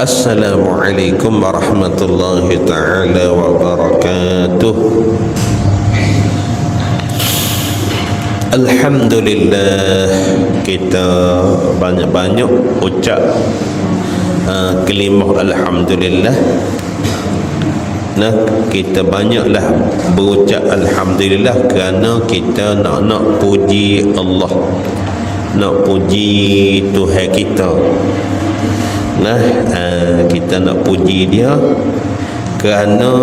Assalamualaikum warahmatullahi ta'ala wabarakatuh. Alhamdulillah, kita banyak-banyak ucap kalimah Alhamdulillah. Nah, kita banyaklah berucap Alhamdulillah kerana kita nak puji Allah, nak puji Tuhan kita. Nah, kita nak puji dia kerana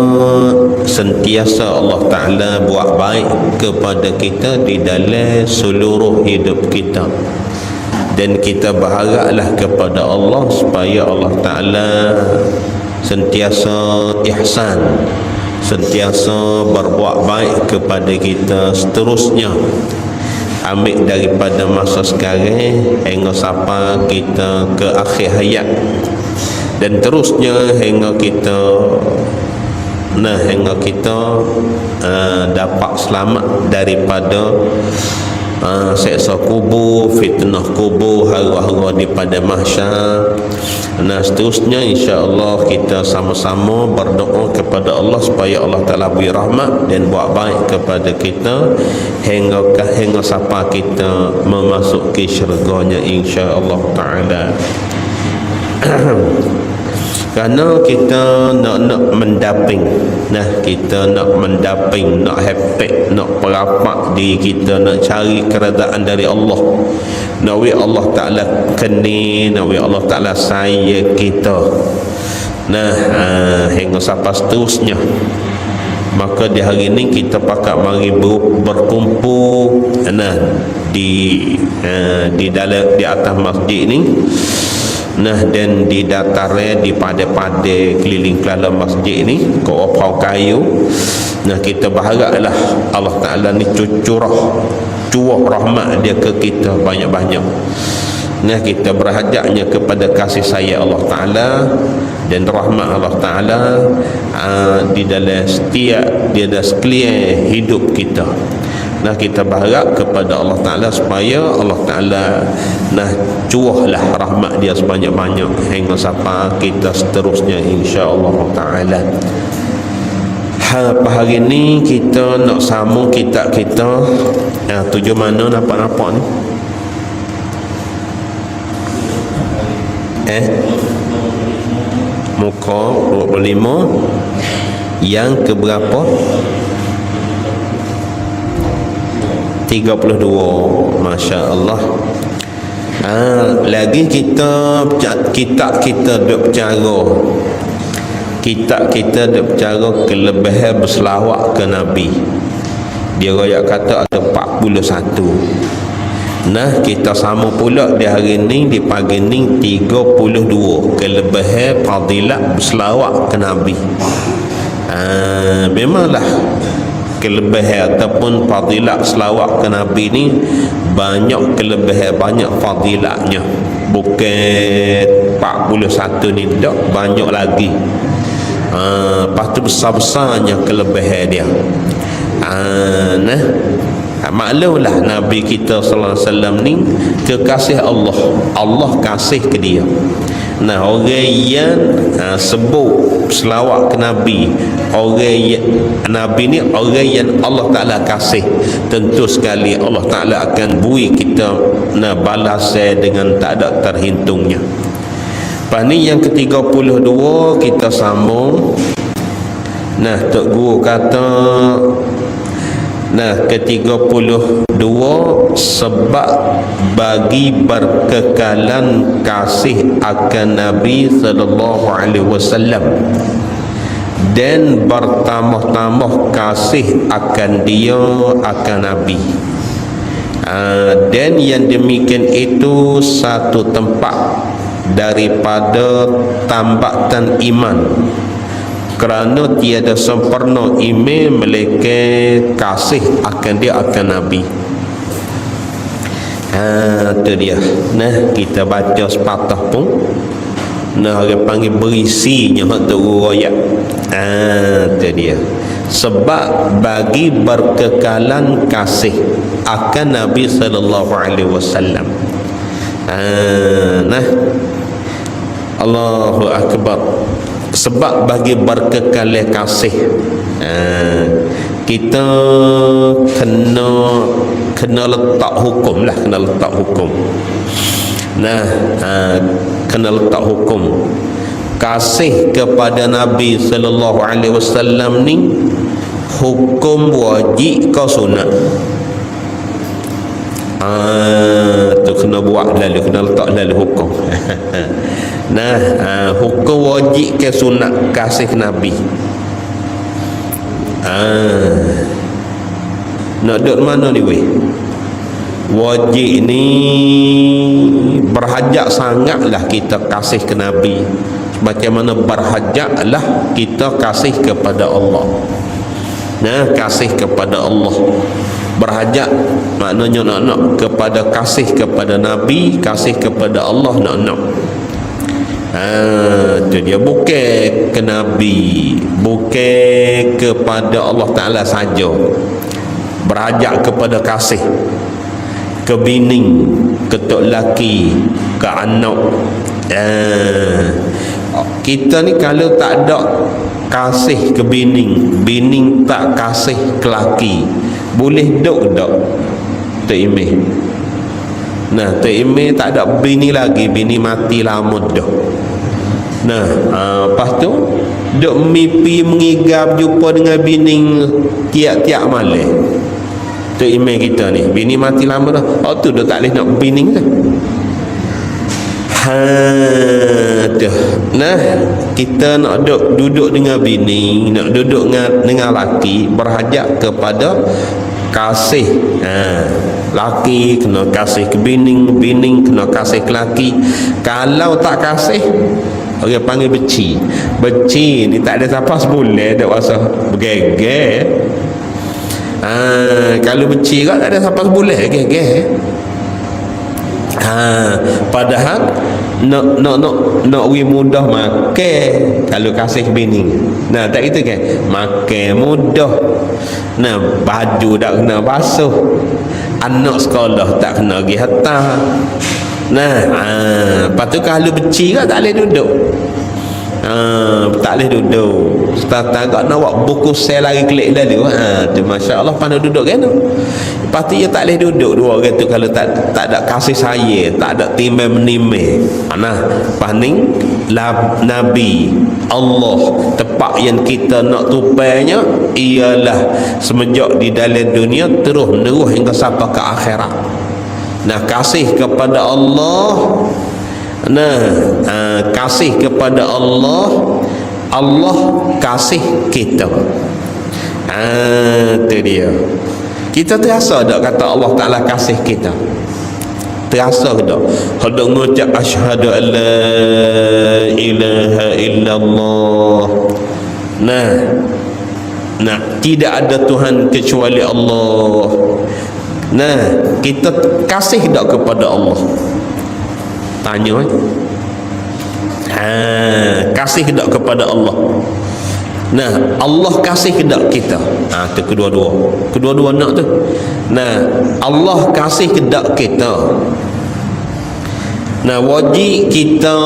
sentiasa Allah Ta'ala buat baik kepada kita di dalam seluruh hidup kita. Dan kita berharaplah kepada Allah supaya Allah Ta'ala sentiasa ihsan, sentiasa berbuat baik kepada kita seterusnya, ambil daripada masa sekarang hingga sampai kita ke akhir hayat, dan terusnya hingga kita dapat selamat daripada seksa kubur, fitnah kubur, hara-hara di pada mahsyar. Nah, seterusnya insya-Allah kita sama-sama berdoa kepada Allah supaya Allah Ta'ala beri rahmat dan buat baik kepada kita hingga sampai kita memasuki syurganya insya-Allah Ta'ala. Kerana kita nak mendaping, nah, kita nak mendaping, nak hepek, nak perapak diri kita, nak cari keredaan dari Allah, nak Allah Ta'ala keni, nak Allah Ta'ala sayang kita. Nah, hingga sampai seterusnya, maka di hari ini kita pakat mari berkumpul di atas masjid ini. Nah, dan di datarnya, di pada-pada keliling kelala masjid ini, kau kayu. Nah, kita berharaplah Allah Ta'ala ni curah rahmat dia ke kita banyak-banyak. Nah, kita berhajatnya kepada kasih sayang Allah Ta'ala dan rahmat Allah Ta'ala di dalam setiap sekalian hidup kita. Nah, kita berharap kepada Allah Ta'ala supaya Allah Ta'ala curahlah rahmat dia sebanyak-banyak hingga sampai kita seterusnya insya-Allah Ta'ala. Hari ni kita nak sambung kitab kita. Tujuh mana nampak-nampak ni? Muka 25 yang keberapa? 32. Masya Allah. Lagi kitab kita duk bercara. Kitab kita duk bercara kelebihan berselawat ke Nabi. Dia royak kata ada 41. Nah, kita sama pula di hari ni, di pagi ni 32 kelebihan fadilat berselawat ke Nabi. Memanglah kelebihan ataupun fadilat selawat ke Nabi ni banyak kelebihan, banyak fadilatnya. Bukan 41 ni, tak, banyak lagi. Lepas tu besar-besarnya kelebihan dia. Maklumlah Nabi kita sallallahu alaihi wasallam ni kekasih Allah. Allah kasih ke dia. Nah, orang yang sebut selawat ke Nabi, Nabi ni orang yang Allah Ta'ala kasih, tentu sekali Allah Ta'ala akan beri kita balas dengan tak ada terhitungnya. Lepas ni yang ke-32 kita sambung. Nah, Tok Guru kata, ke-32 sebab bagi berkekalan kasih akan Nabi sallallahu alaihi wasallam dan bertambah-tambah kasih akan dia, akan Nabi. Dan yang demikian itu satu tempat daripada tambatan iman, kerana tiada sempurna iman melainkan kasih akan dia, akan Nabi. Itu dia. Nah, kita baca sepatah pun orang panggil berisinya untuk royak. Itu dia. Sebab bagi berkekalan kasih akan Nabi sallallahu alaihi wasallam. Nah, Allahu Akbar. Sebab bagi berkekalan kasih, kita kena letak hukum lah, kena letak hukum. Kena letak hukum. Kasih kepada Nabi sallallahu alaihi wasallam ni hukum wajib ke sunat? Tu kena buat lalu, kena letak lalu hukum. Hukum wajib ke sunat kasih Nabi. Nak duduk mana ni weh? Wajib ni berhajat sangatlah kita kasih ke Nabi, bagaimana berhajatlah kita kasih kepada Allah. Kasih kepada Allah berhajat, maknanya nak kepada kasih kepada Nabi, kasih kepada Allah nak. Itu dia, bukan ke Nabi, bukan kepada Allah Ta'ala saja. Berhajat kepada kasih ke bini, ke tok laki, ke anak. Kita ni kalau tak ada kasih ke bini tak kasih ke laki, boleh duduk tak Tok Imeh? Tok Imeh tak ada bini lagi, bini mati lama dah. Lepas tu duk mimpi mengigap jumpa dengan bini tiap-tiap malam. Tok Imeh kita ni bini mati lama dah. Tu dah tak boleh nak bini dah. Kita nak duduk dengan bini, nak duduk dengan laki, berhajat kepada kasih. Laki kena kasih ke bini, bini kena kasih ke laki. Kalau tak kasih, orang panggil beci. Beci ni tak ada siapa sebulan dak rasa bergeger. Kalau beci kan tak ada siapa sebulan geger. Padahal nak we mudah makan kalau kasih bini. Tak gitu kan? Makan mudah. Baju tak kena basuh. Anak sekolah tak kena pergi hantar. Lepas tu kalau beci kan tak boleh duduk. Tak boleh duduk. Tak nak buat buku sel lagi klik lalu. Tu masya-Allah pandai duduk kan. Lepas tu dia tak boleh duduk dua orang tu kalau tak ada kasih sayang, tak ada timbang menimeh. Paning Nabi Allah tepat yang kita nak tupainya ialah semenjak di dalam dunia terus menerus hingga sampai ke akhirat. Kasih kepada Allah. Kasih kepada Allah, Allah kasih kita. Itu dia. Kita terasa tak kata Allah Ta'ala kasih kita? Terasa ke tak? Hendak mengucap asyhadu an la ilaha illallah. Tidak ada Tuhan kecuali Allah. Kita kasih tak kepada Allah? Tanya kasih tak kepada Allah? Allah kasih tak kita? Tu kedua-dua nak tu. Allah kasih tak kita? Wajib kita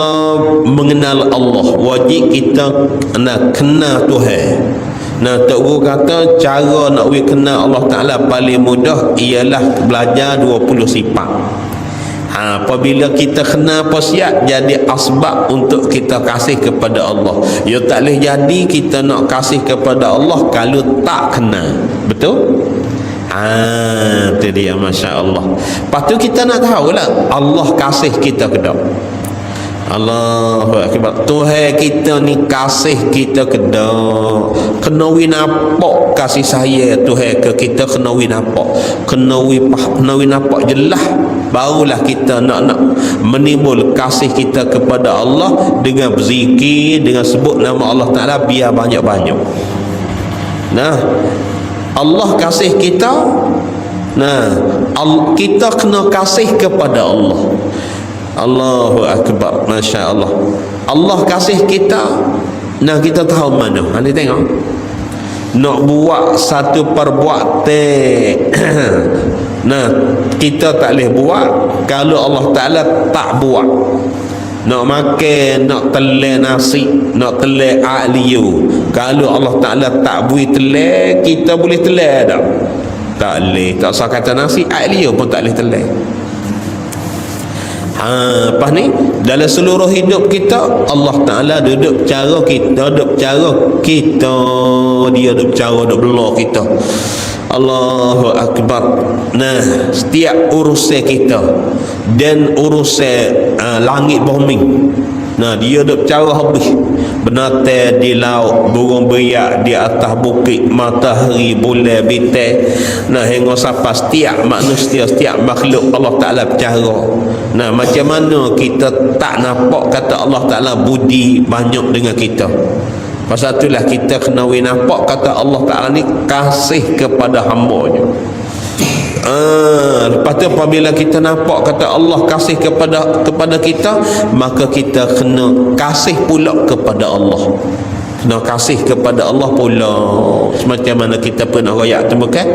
mengenal Allah, wajib kita kenal Tuhan. Tok Guru kata cara nak kenal Allah Ta'ala paling mudah ialah belajar 20 sifat. Apabila kita kenal posiat, jadi asbab untuk kita kasih kepada Allah. Ya tak boleh jadi kita nak kasih kepada Allah kalau tak kenal. Betul? Itu dia, Masya Allah. Lepas tu kita nak tahu lah Allah kasih kita ke tak? Allahu Akbar. Tuhan kita ni kasih kita ke tak? Kena nampak kasih saya Tuhan ke kita, kena nampak. Kena nampak jelas, barulah kita nak menimbul kasih kita kepada Allah dengan berzikir, dengan sebut nama Allah Ta'ala biar banyak-banyak. Allah kasih kita. Kita kena kasih kepada Allah. Allahu Akbar, Masya Allah. Allah kasih kita. Kita tahu mana? Ni tengok. Nak buat satu perbuatan kita tak boleh buat kalau Allah Ta'ala tak buat. nak makan, nak telai nasi, nak telai aliyu. Kalau Allah Ta'ala tak beri telai, kita boleh telai tak? Tak boleh. Tak usah kata nasi, aliyu pun tak boleh telai. Lepas ni dalam seluruh hidup kita, Allah Ta'ala duduk cara kita, duduk cara kita, dia duduk cara duduk belah kita. Allahu Akbar. Nah, setiap urusan kita dan urusan langit bumi, nah dia duk cara habis. Binatang di laut, burung beriak di atas bukit, matahari, bulan, bintang, nah hingga sampai setiap manusia, setiap makhluk Allah Ta'ala bercara. Nah, macam mana kita tak nampak kata Allah Ta'ala budi banyak dengan kita? Pasal itulah kita kena nampak kata Allah Ta'ala ni kasih kepada hamba-Nya. Lepas tu apabila kita nampak kata Allah kasih kepada kita, maka kita kena kasih pula kepada Allah. Kena kasih kepada Allah pula. Semacam mana kita pernah royak tu bukan?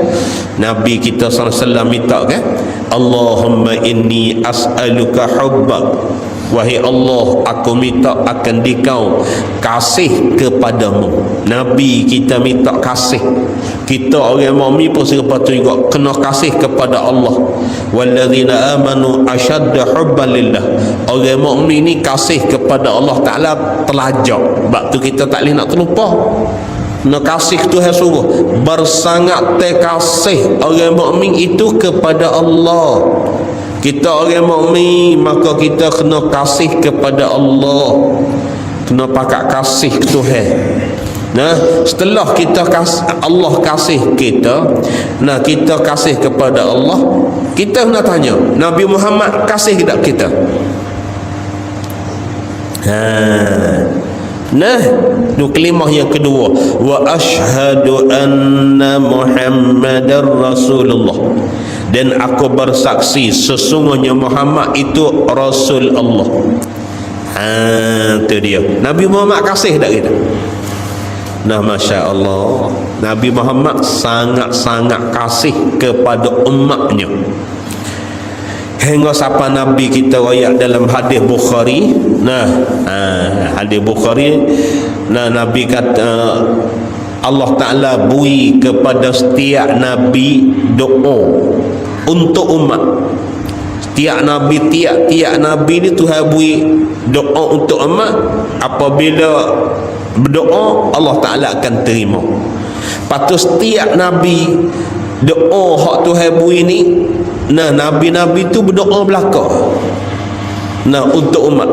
Nabi kita SAW minta kan, Allahumma inni as'aluka hubbak. Wahai Allah, aku minta akan dikau kasih kepadamu. Nabi kita minta kasih. Kita orang mukmin pun sepatutnya juga kena kasih kepada Allah. Walladzina amanu ashadda hubban lillah. Orang mukmin ni kasih kepada Allah Ta'ala telajak. Sebab tu kita tak boleh nak terlupa. Nak kasih Tuhan suruh bersangat terkasih orang mukmin itu kepada Allah. Kita orang mukmin, maka kita kena kasih kepada Allah, kena pakat kasih Tuhan. Nah, setelah kita Allah kasih kita, nah kita kasih kepada Allah, kita kena tanya, Nabi Muhammad kasih tak kita? Nah, itu kalimah yang kedua, wa asyhadu anna Muhammadar Rasulullah, dan aku bersaksi sesungguhnya Muhammad itu Rasul Allah. Itu dia. Nabi Muhammad kasih tak kita? Nah, Masya Allah, Nabi Muhammad sangat-sangat kasih kepada umatnya. Hingga siapa Nabi kita royak dalam hadis Bukhari. Nah, hadis Bukhari, nah Nabi kata Allah Ta'ala beri kepada setiap Nabi doa untuk umat. Tiap Nabi ni Tuhan beri doa untuk umat. Apabila berdoa, Allah Ta'ala akan terima. Patut setiap Nabi doa hak Tuhan beri ni, nah Nabi-Nabi tu berdoa belakang. Nah, untuk umat.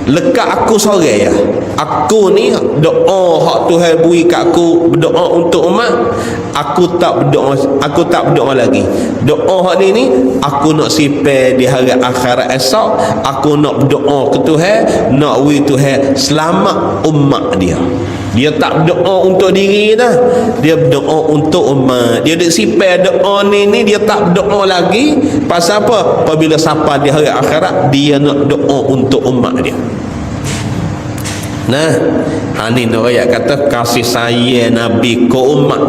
Lekat aku sore ya, aku ni doa hak Tuhan beri kat aku, berdoa untuk umat, aku tak berdoa lagi. Doa hak ni aku nak simpan di hari akhirat esok. Aku nak berdoa ke Tuhan, nak beri Tuhan selamat umat dia. Dia tak berdoa untuk diri dah, dia berdoa untuk umat. Dia dak simpan doa ni dia tak berdoa lagi. Pasal apa? Apabila sampai di hari akhirat, dia nak doa untuk umat dia. Nah, ini ayat kata kasih sayang Nabi ke umat.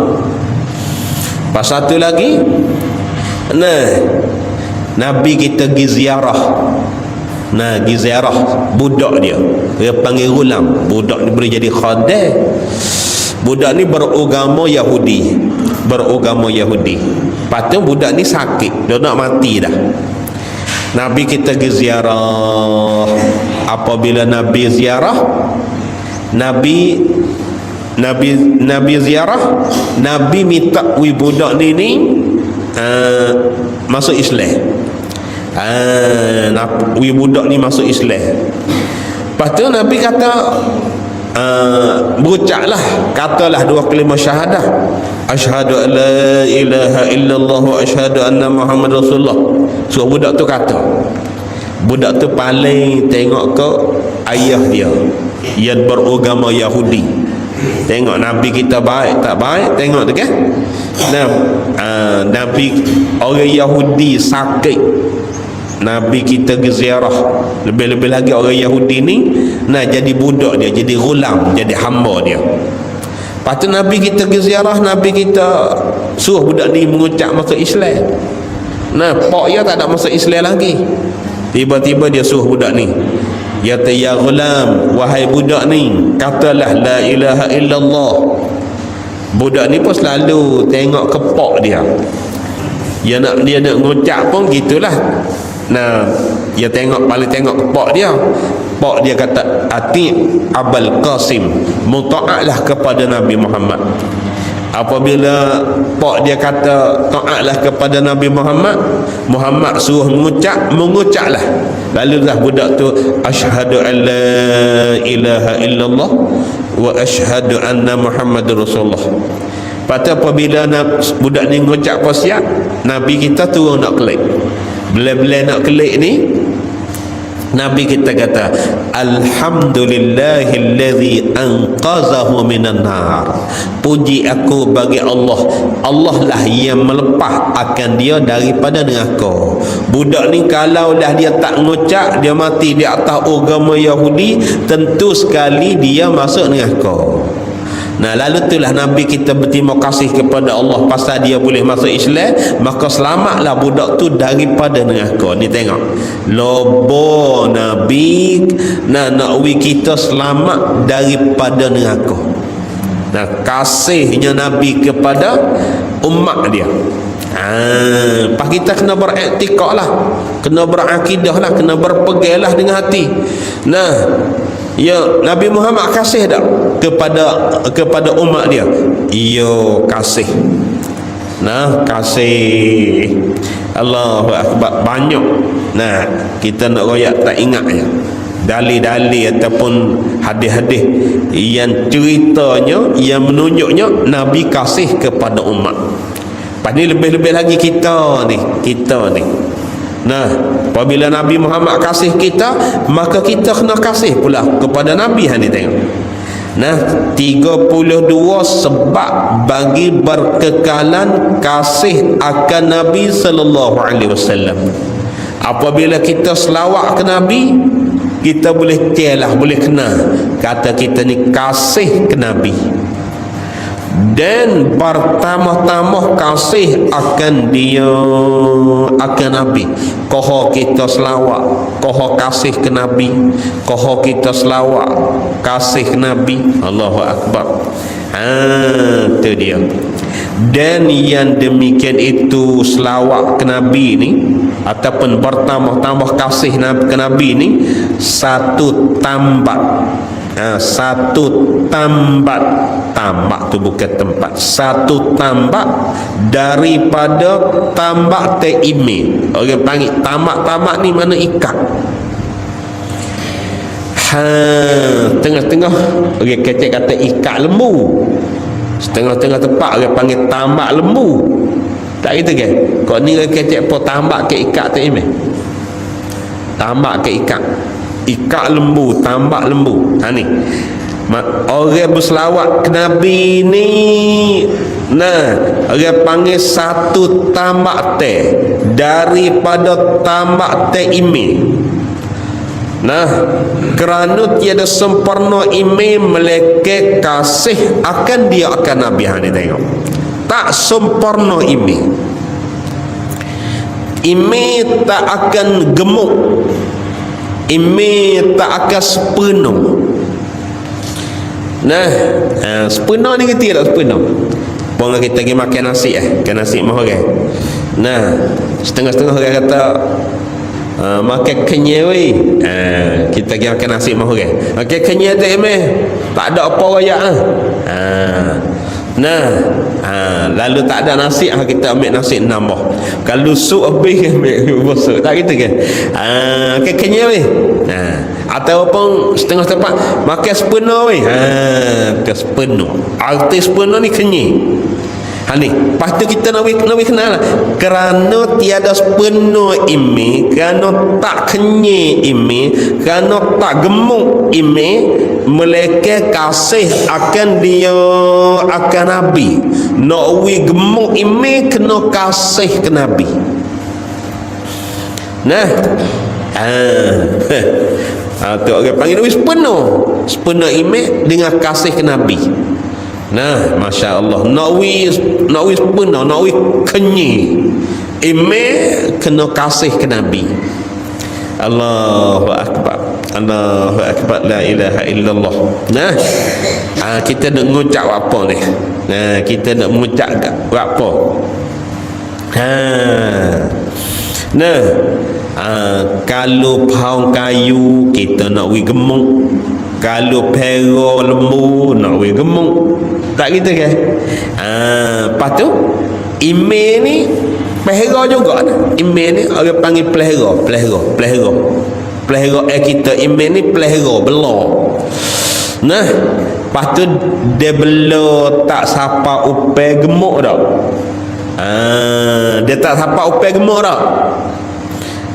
Pasal tu lagi, nah Nabi kita pergi ziarah. Nah, pergi ziarah budak dia panggil gulam. Budak ni boleh jadi khadim. Budak ni beragama Yahudi. Lepas tu budak ni sakit, dia nak mati dah. Nabi kita pergi ziarah. Apabila Nabi ziarah, Nabi ziarah, Nabi minta budak ni masuk Islam. Budak ni masuk Islam. Lepas tu Nabi kata, berucaplah, katalah dua kalimah syahadah, asyhadu an la ilaha illallah wa asyhadu anna Muhammad Rasulullah. So budak tu kata, budak tu paling tengok ke ayah dia yang beragama Yahudi. Tengok Nabi kita baik tak baik, tengok tu kan. Nabi orang Yahudi sakit, Nabi kita ke ziarah. Lebih-lebih lagi orang Yahudi ni nah jadi budak dia, jadi gulam, jadi hamba dia. Lepas tu Nabi kita ke ziarah, Nabi kita suruh budak ni mengucap masuk Islam. Nah, pak dia tak ada masuk Islam lagi. Tiba-tiba dia suruh budak ni, ya ghulam, wahai budak ni, katalah la ilaha illallah. Budak ni pun selalu tengok kepok dia. Dia nak ngucap pun gitulah. Nah, dia paling tengok kepok dia. Pak dia kata, ati Abul Qasim, muta'atlah kepada Nabi Muhammad. Apabila pak dia kata taatlah kepada Nabi Muhammad, Muhammad suruh mengucaplah. Lalulah budak tu, asyhadu an la ilaha illallah wa asyhadu anna Muhammadur Rasulullah. Lepas apabila budak ni mengucap siap, Nabi kita turun nak kelik. Bila-bila nak kelik ni, Nabi kita kata, alhamdulillahillazi anqazahu minan nar. Puji aku bagi Allah. Allah lah yang melepas akan dia daripada neraka. Budak ni kalau dah dia tak ngucap, dia mati di atas agama Yahudi, tentu sekali dia masuk neraka. Nah, lalu itulah Nabi kita berterima kasih kepada Allah pasal dia boleh masuk Islam, maka selamatlah budak tu daripada neraka. Ni tengok, lobo Nabi nak kita selamat daripada neraka. Nah, kasihnya Nabi kepada umat dia. Pas kita kena beraktikad lah, kena berakidah lah, kena berpegang lah dengan hati. Nah, ya, Nabi Muhammad kasih tak kepada umat dia? Iyo, kasih. Nah, kasih. Allahu Akbar, banyak. Nah, kita nak royak tak ingat je dalil-dalil ataupun hadis-hadis yang ceritanya, yang menunjuknya Nabi kasih kepada umat. Lepas ni lebih-lebih lagi kita ni. Nah, apabila Nabi Muhammad kasih kita, maka kita kena kasih pula kepada Nabi. Ni tengok. Nah, 32 sebab bagi berkekalan kasih akan Nabi sallallahu alaihi wasallam. Apabila kita selawat ke Nabi, kita boleh boleh kenal kata kita ni kasih ke Nabi. Dan pertama-tama kasih akan dia, akan Nabi. Koho kita selawat, koho kasih ke Nabi, koho kita selawat kasih ke Nabi. Allahu Akbar. Itu dia. Dan yang demikian itu selawat ke Nabi ni ataupun bertambah-tambah kasih ke Nabi ni, satu tambat. Satu tambat tu bukan tempat, satu tambak daripada tambak te'imi. Orang panggil tambak ni mana ikat. Tengah-tengah orang kecek kata ikat lembu. Setengah-tengah tempat orang panggil tambak lembu. Tak gitu kan? Kau ni orang kecek apa tambak ke ikat te'imi? Tambak ke ikat. Ikat lembu, tambak lembu. Ni orang berselawat ke Nabi ni, nah, orang panggil satu tambak teh daripada tambak teh imi. Nah, kerana tiada sempurna imi melekat kasih akan dia akan Nabi. Ni tengok, tak sempurna imi tak akan gemuk, imi tak akan sepenuh. Nah, sepenuh ni kita tak sepenuh. Pernah kita pergi makan nasi nasi mahal kan. Nah, setengah-setengah orang kata makan kenyal weh. Kita pergi makan nasi mahal kan. Makan kenyal tak emeh. Tak ada apa raya lalu tak ada nasi, kita ambil nasi nambah. Kalau sup habis ambil bosok. Tak gitu kan? Kenyal weh. Ataupun setengah tempat makan sepenuh weh. Makan sepenuh. Arti sepenuh ni kenyal. Ni, lepas tu kita nak kenal lah. Kerana tiada sepenuh imi, kerana tak kenyal imi, kerana tak gemuk imi, melekat kasih akan dia, akan Nabi. Nak gemuk imi, kena kasih ke Nabi. Nah, tu orang panggil sepenuh imi dengan kasih ke Nabi. Nah, Masya Allah, nak sepenuh, nak kenyal imi, kena kasih ke Nabi. Allahu Akbar. Allahu akbar, la ilaha illallah. Nah, kita nak mengucap apa ni? Nah, kita nak mengucap apa? Nah, kalau paung kayu kita nak wi gemuk, kalau pero lembu nak wi gemuk, tak gitu kan? Lepas tu email ni pelihara juga ni. Email ni orang panggil pelihara kita. Email ni pelihara bela. Nah, lepas tu dia bela tak sapa upai gemuk dah. Dia tak sapa upai gemuk dah.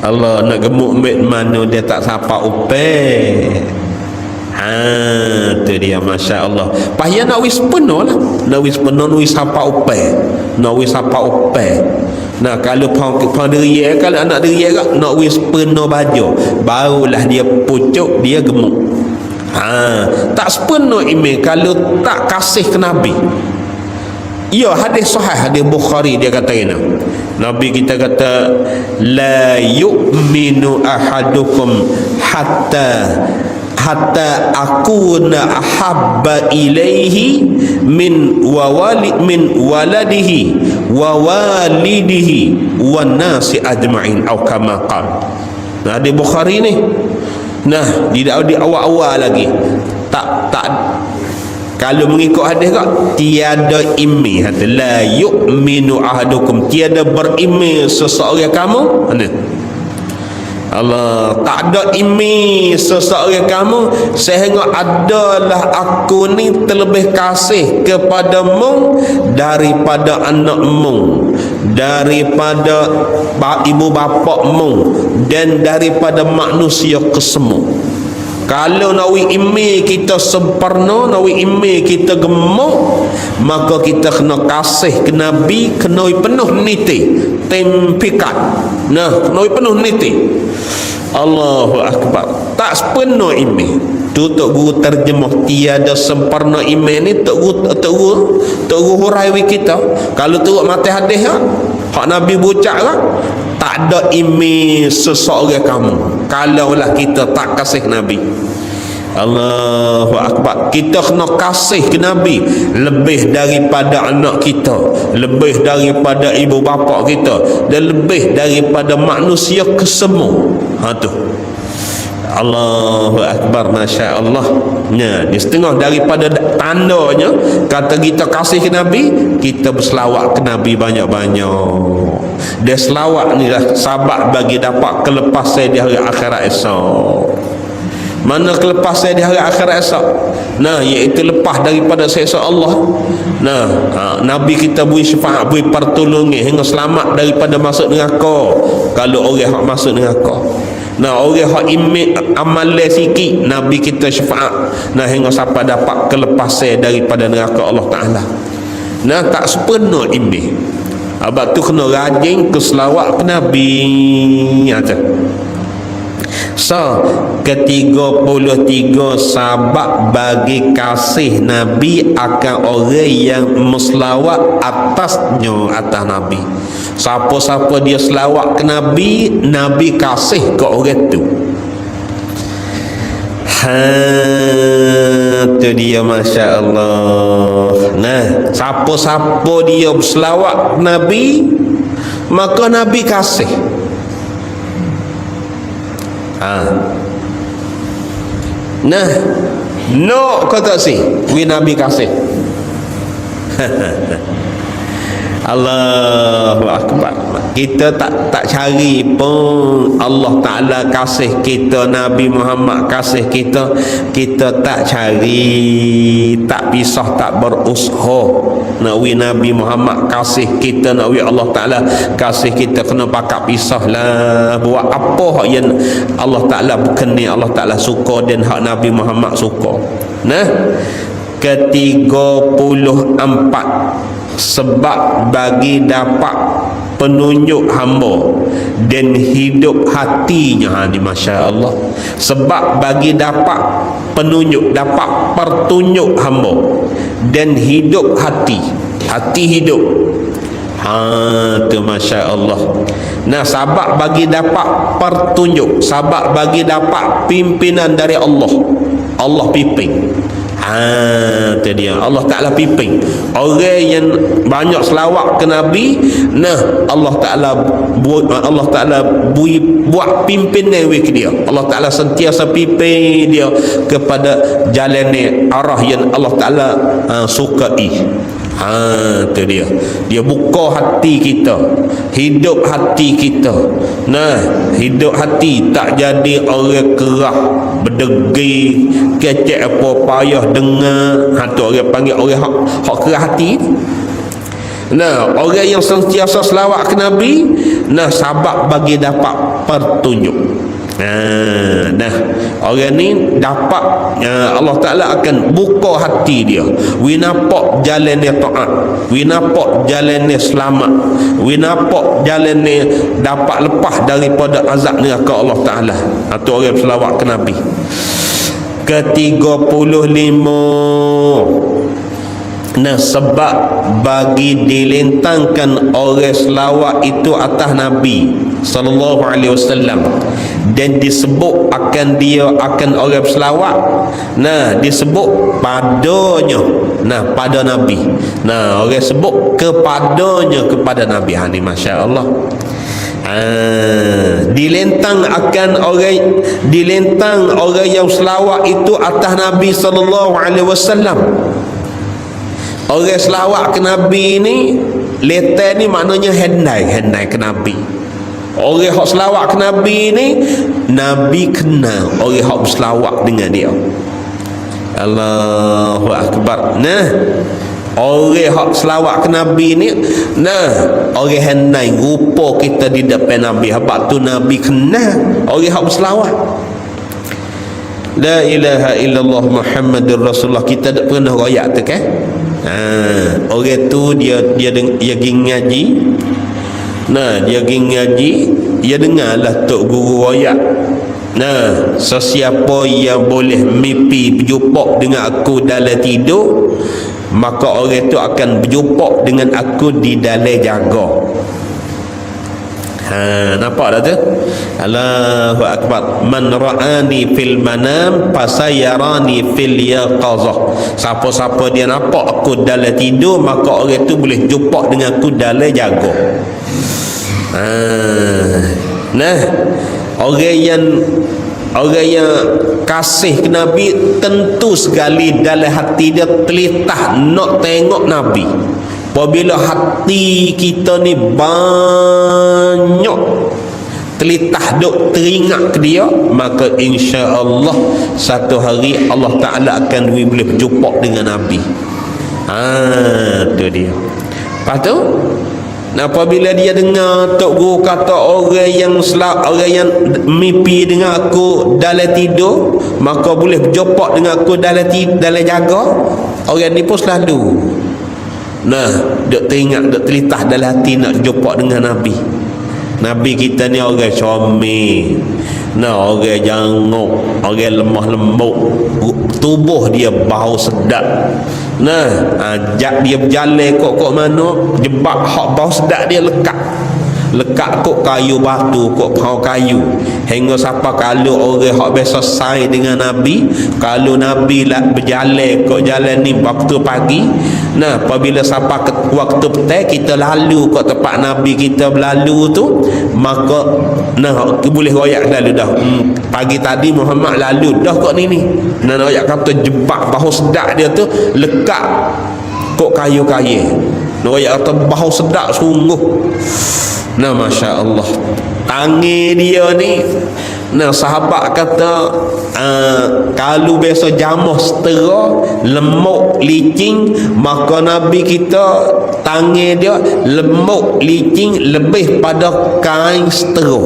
Allah, nak gemuk met mana dia tak sapa upai. Tu dia, Masya Allah. Pahaya nak wis penuh lah. Nak wis penuh, nak wis sapa upai. Nah, kalau pang deriak, kalau anak deriak kat, nak wis penuh baju, barulah dia pucuk, dia gemuk. Tak sepenuh email kalau tak kasih ke Nabi. Ya, hadis sahih, hadis Bukhari, dia kata ini, Nabi kita kata, la yu'minu ahadukum hatta akuna ahabba ilaihi min waladihi wa walidihi wan nasi ajma'in, atau kama qala. Nah, hadis Bukhari ni. Nah, di awal-awal lagi tak kalau mengikut hadis kak, tiada imi, kata la yu'minu ahadukum, tiada berimi seseorang kamu. Allah, tak ada imi seseorang kamu sehingga adalah aku ni terlebih kasih kepadamu daripada anakmu, daripada ibu bapakmu, dan daripada manusia kesemua. Kalau nawi imi kita sempurna, nawi imi kita gemuk, maka kita kena kasih ke Nabi, kena penuh niti, tempikat. Nah, kena penuh niti. Allahu akbar. Tak sepenuh imi. Tu Tok Guru terjemah, tiada sempurna imi ni. Tok Guru huraiwi kita. Kalau turut mati hadis hak Nabi bucak kan, tak ada imi seseorang kamu kalaulah kita tak kasih Nabi. Allahu akbar. Kita kena kasih ke Nabi lebih daripada anak kita, lebih daripada ibu bapa kita, dan lebih daripada manusia kesemua. Tu Allahu akbar, Masya Allah. Di setengah daripada tandanya kata kita kasih ke Nabi, kita berselawat ke Nabi banyak-banyak. Dia selawat ni lah sebab bagi dapat kelepasan di hari akhirat esok. Mana kelepasan di hari akhirat esok? Nah, iaitu lepas daripada siksa Allah. Nah, Nabi kita beri syafaat, beri pertolongan hingga selamat daripada masuk neraka kalau orang hak masuk neraka. Nah, orang hak amal sikit, Nabi kita syafaat, nah hingga sampai dapat kelepasan daripada neraka Allah Ta'ala. Nah, tak sepenuh ini. Abang tu kena rajin ke selawat ke Nabi. So, ke-33 sebab bagi kasih Nabi akan orang yang berselawat atasnya, atas Nabi. Siapa-siapa dia selawat ke Nabi, Nabi kasih ke orang tu. Tu dia, Masya Allah. Nah, siapa-siapa dia berselawat ke Nabi, maka Nabi kasih. Nah, no kata si wi Nabi kasih. Allahu akbar. Kita tak cari pun Allah Ta'ala kasih kita, Nabi Muhammad kasih kita, kita tak cari, tak pisah, tak berusaha nak wi Nabi Muhammad kasih kita, nak wi Allah Ta'ala kasih kita. Kena pakat pisah lah. Buat apa yang Allah Ta'ala berkenan, Allah Ta'ala suka, dan hak Nabi Muhammad suka. Nah, ke-34 sebab bagi dapat penunjuk hamba dan hidup hatinya. Ni Masya Allah. Sebab bagi dapat penunjuk, dapat pertunjuk hamba dan hidup hati. Hati hidup. Tu Masya Allah. Nah, sabab bagi dapat pertunjuk, sabab bagi dapat pimpinan dari Allah, Allah pimpin. Tu dia, Allah Ta'ala pimpin orang yang banyak selawat ke Nabi. Nah, Allah Ta'ala buat pimpinnya ke dia. Allah Ta'ala sentiasa pimpin dia kepada jalan arah yang Allah Ta'ala sukai. Tu dia. Dia buka hati kita, hidup hati kita. Nah, hidup hati, tak jadi orang kerah, berdegi, kecek apa payah dengar. Tu orang panggil orang hak kerah hati. Nah, orang yang sentiasa selawat ke Nabi, nah, sabab bagi dapat pertunjuk. Nah, orang ni dapat Allah Ta'ala akan buka hati dia. We nampak jalan dia taat, we nampak jalan dia selamat, we nampak jalan dia dapat lepas daripada azab neraka Allah Ta'ala. Itu orang selawat ke Nabi. Ke-35. Nah, sebab bagi dilintangkan orang selawat itu atas Nabi sallallahu alaihi wasallam, dan disebut akan dia akan orang selawat. Nah, disebut padanya. Nah, pada Nabi. Nah, orang sebut kepadanya, kepada Nabi. Ini Masya Allah. Dilentang akan orang, dilentang orang yang selawat itu atas Nabi sallallahu alaihi wasallam. Orang selawat ke Nabi ni, letan ni maknanya handai ke Nabi. Orang yang selawat ke Nabi ni, Nabi kenal orang yang berselawat dengan dia. Allahu Akbar. Nah, orang yang selawat ke Nabi ni, nah, orang handai rupa kita di depan Nabi. Sebab tu Nabi kenal orang yang berselawat. La ilaha illallah Muhammadur Rasulullah. Kita tak pernah royak tu kan? Orang tu dia pergi ngaji. Nah, dia pergi ngaji, dia dengarlah tok guru royak. Nah, sesiapa yang boleh mimpi berjumpa dengan aku dalam tidur, maka orang tu akan berjumpa dengan aku di dalam jaga. Nampak dah tu? Allahu Akbar. Man ra'ani fil manam fasayarani fil yaqazah. Siapa-siapa dia nampak aku dalam tidur, maka orang tu boleh jumpa dengan aku dalam jaga. Nah, orang yang kasih ke Nabi, tentu sekali dalam hati dia telitah nak tengok Nabi. Apabila hati kita ni banyak telitah duk teringat ke dia, maka insya-Allah satu hari Allah Ta'ala akan boleh berjumpa dengan Nabi. Tu dia. Lepas tu, apabila dia dengar tok guru kata orang yang mimpi dengan aku dalam tidur, maka boleh berjumpa dengan aku dalam jaga. Orang ni pun selalu, nah, duk teringat, duk telitah dalam hati nak jumpa dengan Nabi. Nabi kita ni orang comel. Nah, orang jangok, orang lemah lembut, tubuh dia bau sedap. Nah, ajak dia berjalan kok mana, jebak hak bau sedap dia lekat kok kayu batu, kok pau kayu. Hingga siapa kalau orang hak biasa sai dengan Nabi, kalau Nabi lah berjalan kok jalan ni waktu pagi, nah, apabila siapa waktu petang kita lalu kok tempat Nabi kita berlalu tu, maka nah, boleh royak lalu dah. Pagi tadi Muhammad lalu dah kok ni. Nah, royak kata jebak bau sedap dia tu lekat kok kayu-kayu. Royak kata bau sedap sungguh. Nah, Masya Allah, tangi dia ni, nah, sahabat kata kalau biasa jamah setera lemuk licin, maka Nabi kita tangi dia lemuk licin lebih pada kain setera.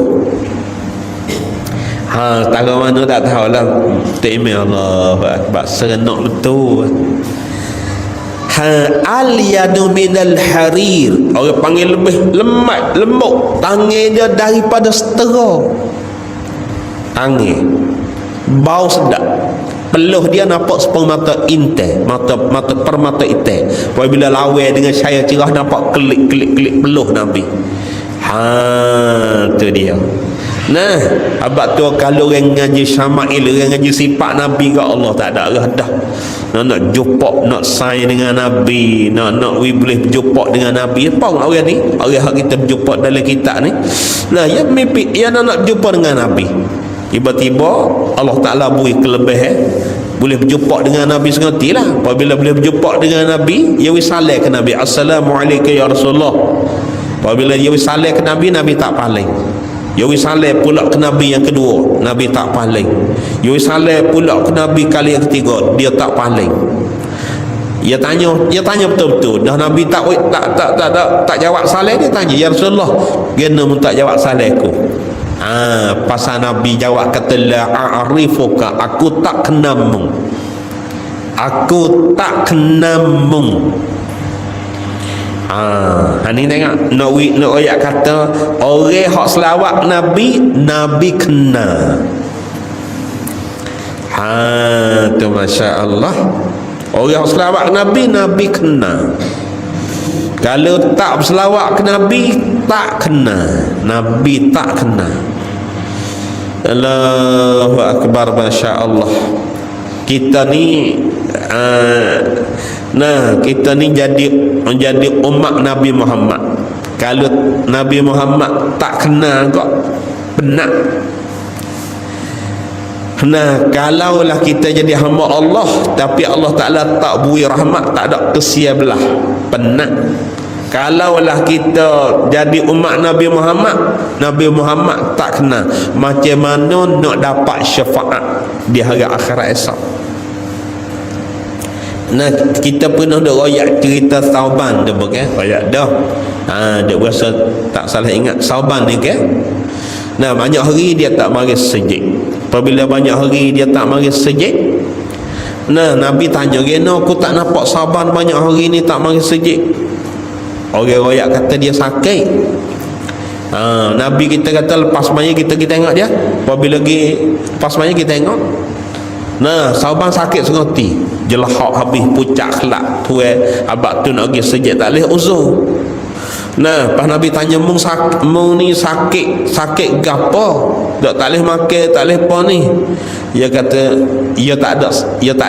Tahu mana tak tahulah. Ta'imil Allah Akbar, serenok betul. Al-yadu minal harir, orang panggil lebih lemat, lembut tangan dia daripada setera. Tangan bau sedap. peluh dia nampak sepeng mata intai, mata permata intai. Apabila lawan dengan cahaya cerah nampak kelip peluh Nabi. Tu dia. Nah, abad tu kalau orang ngaji syama'il, orang ngaji sifat Nabi ke Allah tak ada arah dah. Nak jumpa, nak say dengan Nabi, nak boleh berjumpa dengan Nabi. Apa orang ni? Orang kita berjumpa dalam kitab ni. Nah, yang mimpi yang nak berjumpa dengan Nabi. Tiba-tiba Allah Ta'ala beri kelebihan boleh berjumpa dengan Nabi sengerti lah. Apabila boleh berjumpa dengan Nabi, dia wisalah ke Nabi, Assalamualaikum ya Rasulullah. Apabila dia wisalah ke Nabi, Nabi tak paling. Dia wisalah pula ke Nabi yang kedua, Nabi tak paling. Dia wisalah pula ke Nabi kali yang ketiga, dia tak paling. Dia tanya betul-betul. Dah Nabi tak jawab salah, dia tanya, ya Rasulullah, kenapa tak jawab salahku? Pasal Nabi jawab, kata la a'rifuka, aku tak kenamu. Aku tak kenamu. Ni tengok nak ayat kata orang hak selawat Nabi kena. Tu masya-Allah. Orang hak selawat Nabi kena. Kalau tak berselawat ke Nabi tak kena. Nabi tak kena. Allahu akbar, masya-Allah. Kita ni kita ni menjadi umat Nabi Muhammad. Kalau Nabi Muhammad tak kena kok benar. Nah, kalaulah kita jadi hamba Allah tapi Allah Ta'ala tak beri rahmat, tak ada kesia belah, penat. Kalaulah kita jadi umat Nabi Muhammad tak kena, macam mana nak dapat syafaat di hari akhirat esok? Nah, kita pernah dah royak cerita Sauban tu bukan? Royak dah. Dia rasa tak salah ingat Sauban ni kan? Nah, banyak hari dia tak mari sejid. Apabila banyak hari dia tak mari sejid, nah, Nabi tanya, "Geno aku tak nampak Sauban banyak hari ni tak mari sejid?" Orang royak kata dia sakit. Nabi kita kata lepas maya kita tengok dia. Apabila lagi lepas maya kita tengok, nah, Sauban sakit sengerti, jelahak habis pucak kelak tuai abad tu nak pergi sejid tak boleh uzur. Nah, pas Nabi tanya mung ni sakit gapo? Tak boleh makan, tak boleh apa ni? Dia kata ia tak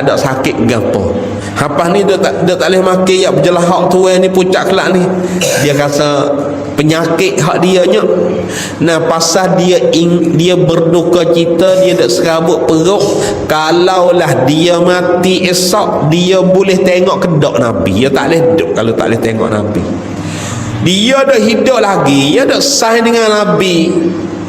ada sakit gapo. Apa ni dia tak boleh makan, ya berjelahak tuai ni pucak kelak ni. Dia kata penyakit hak dia nya. Nah, pasal dia berduka cita, dia dak serabut perut. Kalaulah dia mati esok, dia boleh tengok kedok Nabi. Dia tak boleh duduk kalau tak boleh tengok Nabi. Dia dah hidup lagi, dia dah sahih dengan Nabi.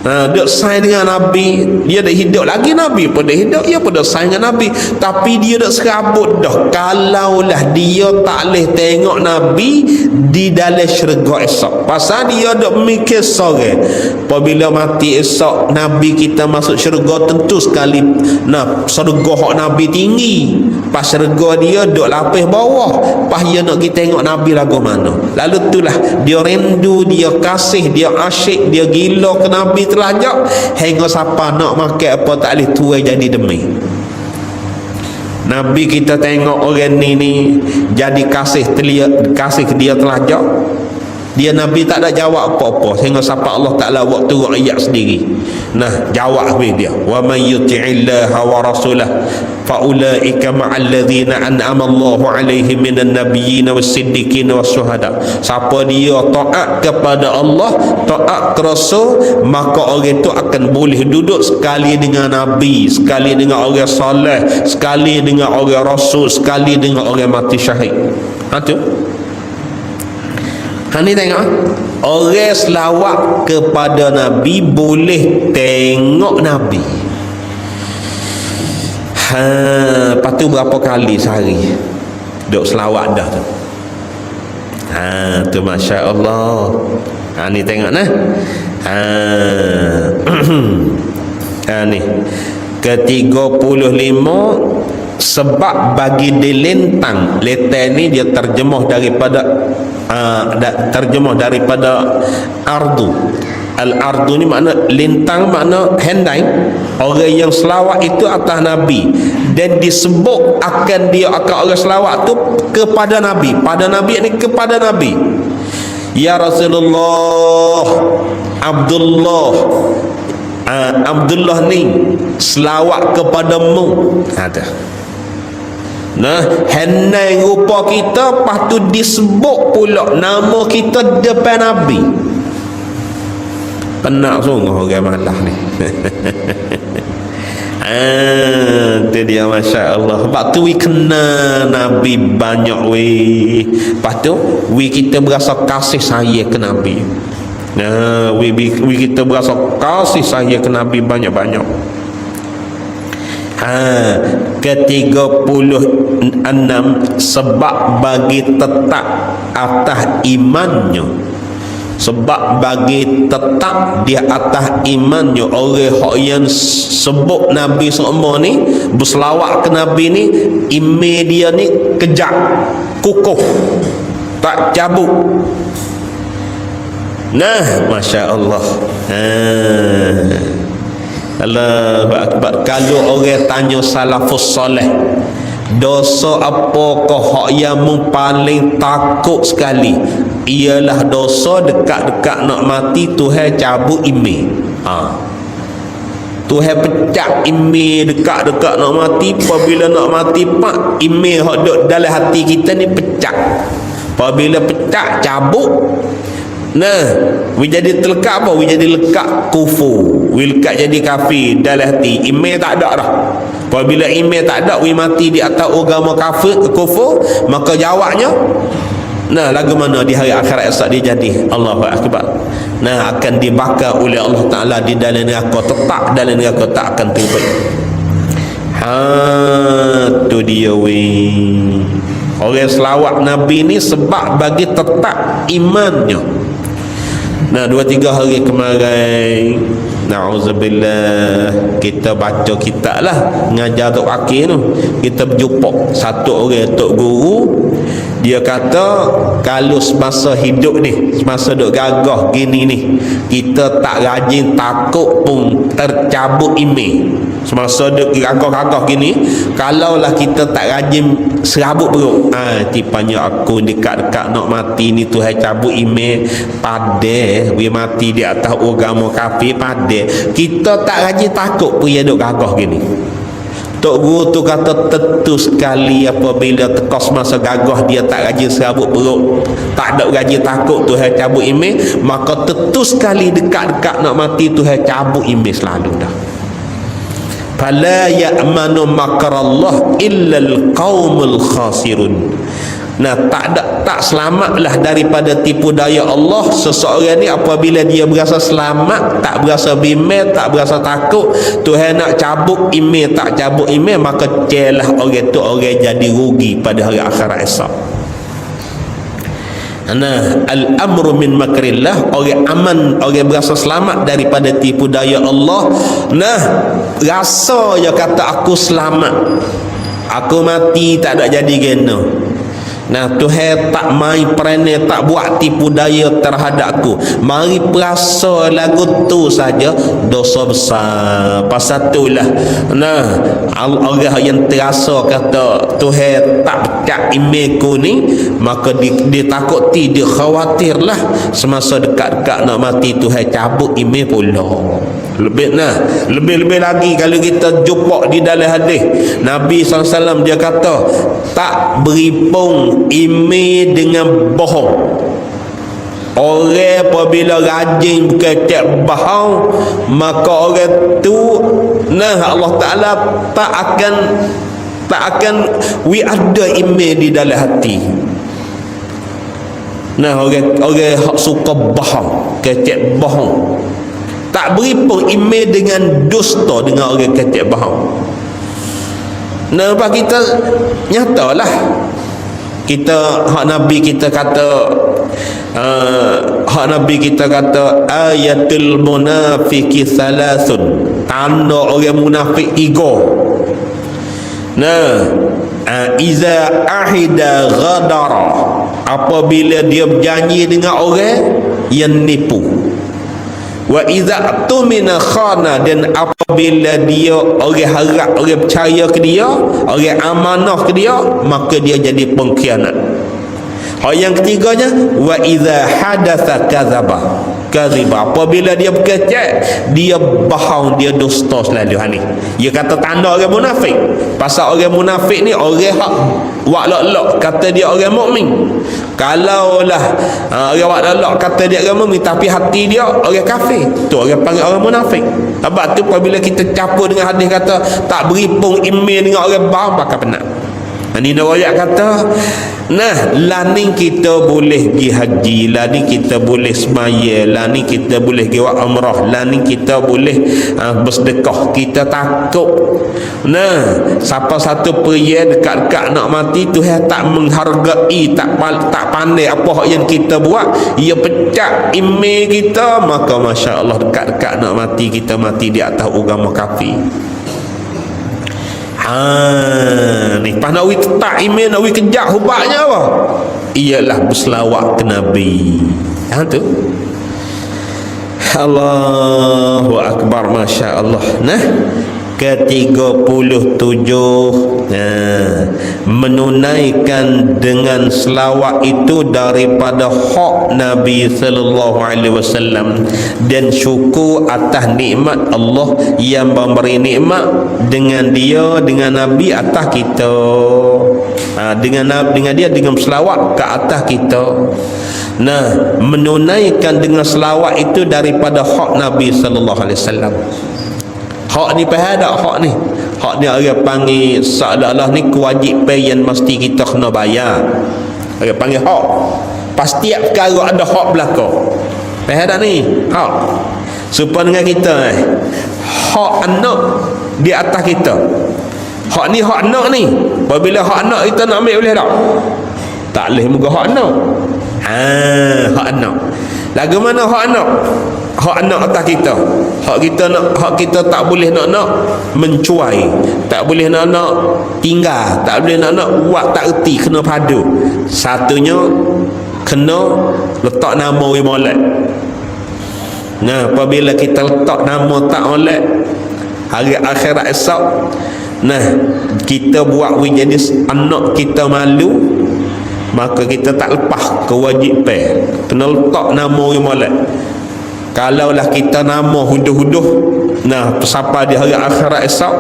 Dia sahih dengan Nabi, dia dah hidup lagi, Nabi pun dah hidup, dia pun dah sahih dengan Nabi. Tapi dia dah serabut dah. Kalaulah dia tak boleh tengok Nabi di dalam syurga esok, pasal dia dah mikir sore apabila mati esok Nabi kita masuk syurga, tentu sekali nah syurga hak Nabi tinggi, pas syurga dia duk lapis bawah, pas dia nak pergi tengok Nabi lagu mana. Lalu itulah dia rindu, dia kasih, dia asyik, dia gila ke Nabi terlajak, hingga siapa nak makan apa tak boleh tuai jadi demi Nabi kita. Tengok orang ni jadi kasih ke dia terlajak, dia Nabi tak ada jawab apa-apa sehingga siapa Allah Ta'ala buat turun ayat sendiri. Nah, jawab habis dia, wa man yuti'illaha wa rasulah fa ulaika ma'al ladzina an'ama Allahu 'alaihim minan nabiyyin was-siddiqin was-syuhada. Siapa dia taat kepada Allah, taat ke Rasul, maka orang itu akan boleh duduk sekali dengan Nabi, sekali dengan orang soleh, sekali dengan orang Rasul, sekali dengan orang mati syahid. Tu ni tengok, orang selawat kepada Nabi boleh tengok Nabi. Lepas tu berapa kali sehari duk selawat dah tu. Tu Masya Allah. Ni tengok nah. Ni ke-35 sebab bagi dilintang. Letan ni dia terjemah daripada ardu. Al-ardu ni makna lintang, makna handai. Orang yang selawat itu atas Nabi, dan disebut akan dia akan orang selawat tu kepada Nabi. Pada Nabi ni kepada Nabi. Ya Rasulullah, Abdullah ni selawat kepadamu. Ada. Nah, handai rupa kita, lepas tu disebut pula nama kita depan Nabi. Penak sungguh orang malah ni. Itu dia, Masya Allah. Sebab tu we kenal Nabi banyak we. Lepas tu we kita berasa kasih sayang ke Nabi. Nah, we kita berasa kasih sayang ke Nabi banyak-banyak. Ke-36 sebab bagi tetap atas imannya. Sebab bagi tetap di atas imannya orang yang sebut Nabi semua ni, berselawat ke Nabi ni, iman dia ni kejak, kukuh, tak cabut. Nah, Masya Allah. Allahu Akbar. Kalau orang tanya salafus soleh, dosa apakah hak yang paling takut sekali? Ialah dosa dekat-dekat nak mati Tuhan cabut iman. Tuhan pecah iman dekat-dekat nak mati. Apabila nak mati pak, iman hak duk dalam hati kita ni pecah. Apabila pecah, cabut. Nah, we jadi terlekat apa? We jadi lekat kufur. We lekat jadi kafir dalam hati. Iman tak ada dah. Apabila iman tak ada, we mati di atas agama kafir, kufur, maka jawabnya, nah, lagu mana di hari akhirat esok dia jadi? Allahu Akbar. Nah, akan dibakar oleh Allah Ta'ala di dalam neraka. Tetap dalam neraka, tak akan terbit. Tu dia weh. Orang selawat Nabi ni sebab bagi tetap imannya. Nah, 2-3 hari kemarin, na'udzubillah, kita baca kitab lah, ngajar Tok Akil tu. Kita berjumpa satu orang Tok Guru. Dia kata kalau semasa hidup ni, semasa duk gagah gini ni, kita tak rajin takut pun tercabut iman. Semasa duk gagah-gagah gini, kalaulah kita tak rajin serabut perut, tipanya aku dekat-dekat nak mati ni Tuhan cabut iman, padeh we mati di atas agama kafir, padeh kita tak rajin takut pun dia duk gagah gini. Tok Guru tu kata tentu sekali apabila tekos masa gagah dia tak rajin serabut perut, tak ada rajin takut Tuhan cabut iman, maka tentu sekali dekat-dekat nak mati Tuhan cabut iman selalu dah. Fala ya'manu makrallah illa al-qaumul khasirun. Nah, tak selamatlah daripada tipu daya Allah seseorang ni apabila dia berasa selamat, tak berasa bimbang, tak berasa takut Tuhan nak cabut iman, tak cabut iman, maka celah orang tu orang jadi rugi pada hari akhirat esok. Nah, al-amru min makrillah, orang aman, orang berasa selamat daripada tipu daya Allah. Nah, rasa dia kata aku selamat, aku mati tak ada jadi geno. Nah, Tuhan tak main perangai, tak buat tipu daya terhadap aku. Mari perasa lagu tu saja dosa besar. Pasal itulah, nah, orang yang terasa kata Tuhan tak pecah imanku ni, maka dia takuti, dia khawatirlah semasa dekat-dekat nak mati Tuhan cabut iman pula. Lebih lagi kalau kita jumpa di dalam hadis Nabi SAW, dia kata tak beripung iman dengan bohong. Orang apabila rajin berkata bohong, maka orang tu, nah, Allah Ta'ala tak akan we ada iman di dalam hati. Nah, orang suka bohong, kata bohong, tak beri pun iman dengan dusta dengan orang kata bohong. Nampak kita nyatalah kita hak Nabi kita kata ayatul munafiqi salasun, tanda orang munafik 3. Nah, iza ahida ghadara, apabila dia berjanji dengan orang yang nipu. Wa idza tumina khana, dan apabila dia orang harap, orang percaya ke dia, orang amanah ke dia, maka dia jadi pengkhianat. Yang ketiganya, wa idza hadatsa kadzaba. Apabila dia berkecek, dia bohong, dia dusta selalu. Ni dia kata tanda orang munafik. Pasal orang munafik ni orang hak wak lok-lok kata dia orang mukmin. Kalaulah orang wak lok-lok kata dia orang mukmin tapi hati dia orang kafir, tu orang panggil orang munafik. Sebab tu apabila kita campur dengan hadis kata tak beripung iman dengan orang baru, maka benar. Ini riwayat kata, nah, lah ni kita boleh pergi haji, lah ni kita boleh semaya, lah ni kita boleh pergi umrah, lah ni kita boleh bersedekah. Kita takut. Nah, siapa satu pria dekat-dekat nak mati, Tuhan tak menghargai, tak pandai apa yang kita buat, ia pecah iman kita, maka Masya Allah dekat-dekat nak mati, kita mati di atas agama kafir. Ni pas nak tak iman, nak kejak hubaknya apa? Ialah berselawat ke Nabi. Tu Allahu Akbar, Masya Allah. Nah, ke-37, menunaikan dengan selawat itu daripada hak Nabi sallallahu alaihi wasallam, dan syukur atas nikmat Allah yang memberi nikmat dengan dia, dengan Nabi atas kita, dengan dia, dengan selawat ke atas kita. Nah, menunaikan dengan selawat itu daripada hak Nabi sallallahu alaihi wasallam. Hak ni faham tak? Hak ni orang panggil seolah-olah ni kewajipan yang mesti kita kena bayar. Orang panggil hak. Pasti setiap perkara ada hak belaka. Faham tak ni? Hak. Supaya dengan kita hak anak di atas kita. Hak ni hak anak ni. Apabila hak anak kita nak ambil boleh tak? Tak boleh muka hak anak. Hak anak. Lagu mana hak anak? Hak anak atas kita. Hak kita tak boleh nak mencuai, tak boleh nak tinggal, tak boleh nak buat tak erti, kena padu. Satunya kena letak nama we molek. Nah, apabila kita letak nama tak molek, hari akhirat esok, nah, kita buat we jadi anak kita malu, maka kita tak lepas kewajipan kena letak nama we molek. Kalaulah kita nama huduh-huduh, nah, siapa di hari akhirat esok,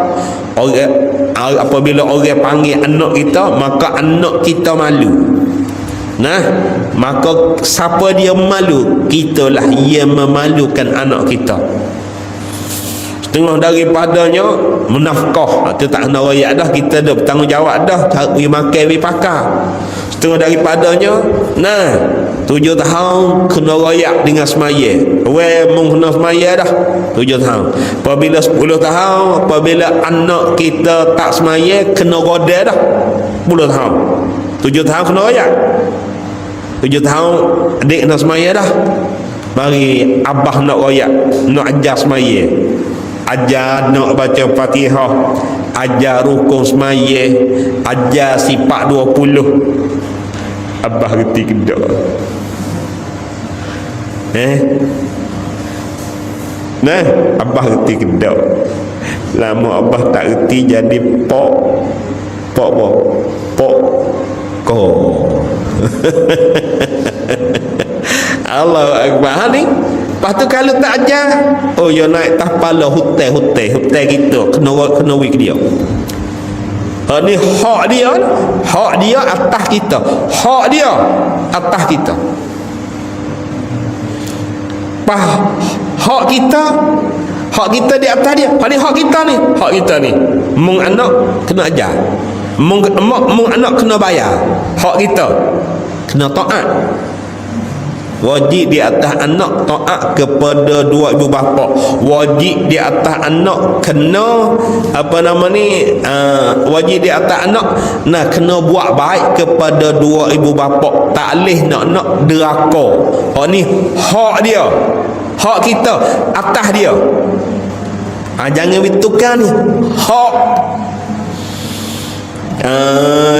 orang apabila orang panggil anak kita, maka anak kita malu. Nah, maka siapa dia malu, kitalah yang memalukan anak kita. Setengah daripadanya menafkah, itu tak kena royak dah, kita dah bertanggungjawab dah, we makan we pakar. Setengah daripadanya, nah, 7 tahun kena royak dengan semaya. Mung kena semaya dah 7 tahun. Apabila 10 tahun, apabila anak kita tak semaya, kena roda dah 10 tahun. 7 tahun kena royak. 7 tahun adik kena semaya dah. Mari abah nak royak, nak ajar semaya. Ajar nak baca Fatihah, ajar rukun semaya, ajar sifat 20. Abah reti kedak. Nah, abah reti kedak. Lama abah tak reti jadi pok ko. Allahu Akbar ni. Lepas tu kalau tak ajar, oh ya naik tapala hutai kita kena wik dia. Ni hak dia atas kita. Hak dia atas kita. Hak kita di atas dia. Hak kita ni. Mung anak kena ajar. Mung anak kena bayar. Hak kita kena taat. Wajib di atas anak taat kepada dua ibu bapa. Wajib di atas anak kena wajib di atas anak kena buat baik kepada dua ibu bapa. Tak boleh nak deraka. Hak ni hak dia. Hak kita atas dia. Jangan bertukar ni. Hak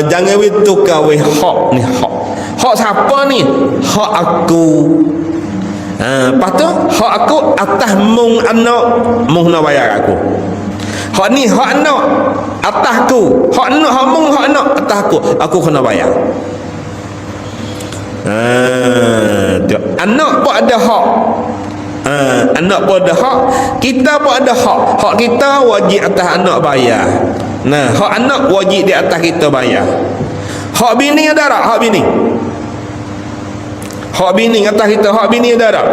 jangan bertukar hak ni hak. Hak siapa ni? Hak aku. Lepas tu hak aku atas mung anak mung nak bayar aku. Hak ni hak anak atas aku. Hak anak hak mung hak anak atas aku kena bayar. Anak pun ada hak. Anak pun ada hak, kita pun ada hak. Hak kita wajib atas anak bayar. Nah, hak anak wajib di atas kita bayar. Hak bini ada tak? Hak bini. Hak bini atas kita, hak bini ada tak?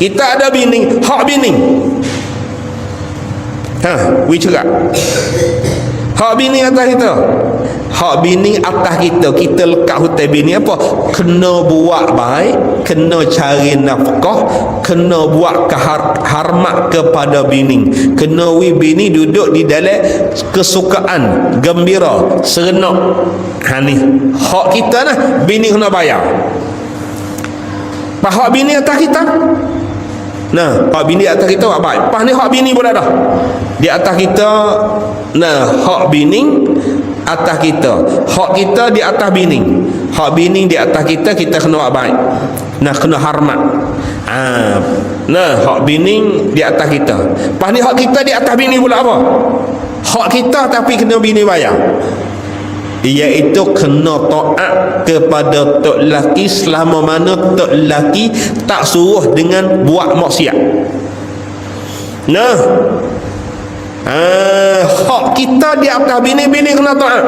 Kita ada bini, hak bini. We cerak. Hak bini atas kita. Hak bini atas kita. Kita lekat hutan bini apa? Kena buat baik, kena cari nafkah, kena buat hormat kepada bini. Kena bini duduk di dalam kesukaan, gembira, serenok. Ni hak kita nah, bini kena bayar. Hak bini atas kita. Nah, hak bini atas kita buat baik. Pas ni hak bini pun ada. Di atas kita, nah, hak bini atas kita. Hak kita di atas bini. Hak bini di atas kita, kita kena buat baik. Nah, kena hormat. Nah, hak bini di atas kita. Pas ni hak kita di atas bini pula apa? Hak kita tapi kena bini bayar. Iaitu kena taat kepada tok laki selama mana tok laki tak suruh dengan buat maksiat. Nah, hak kita di atas bini kena taat.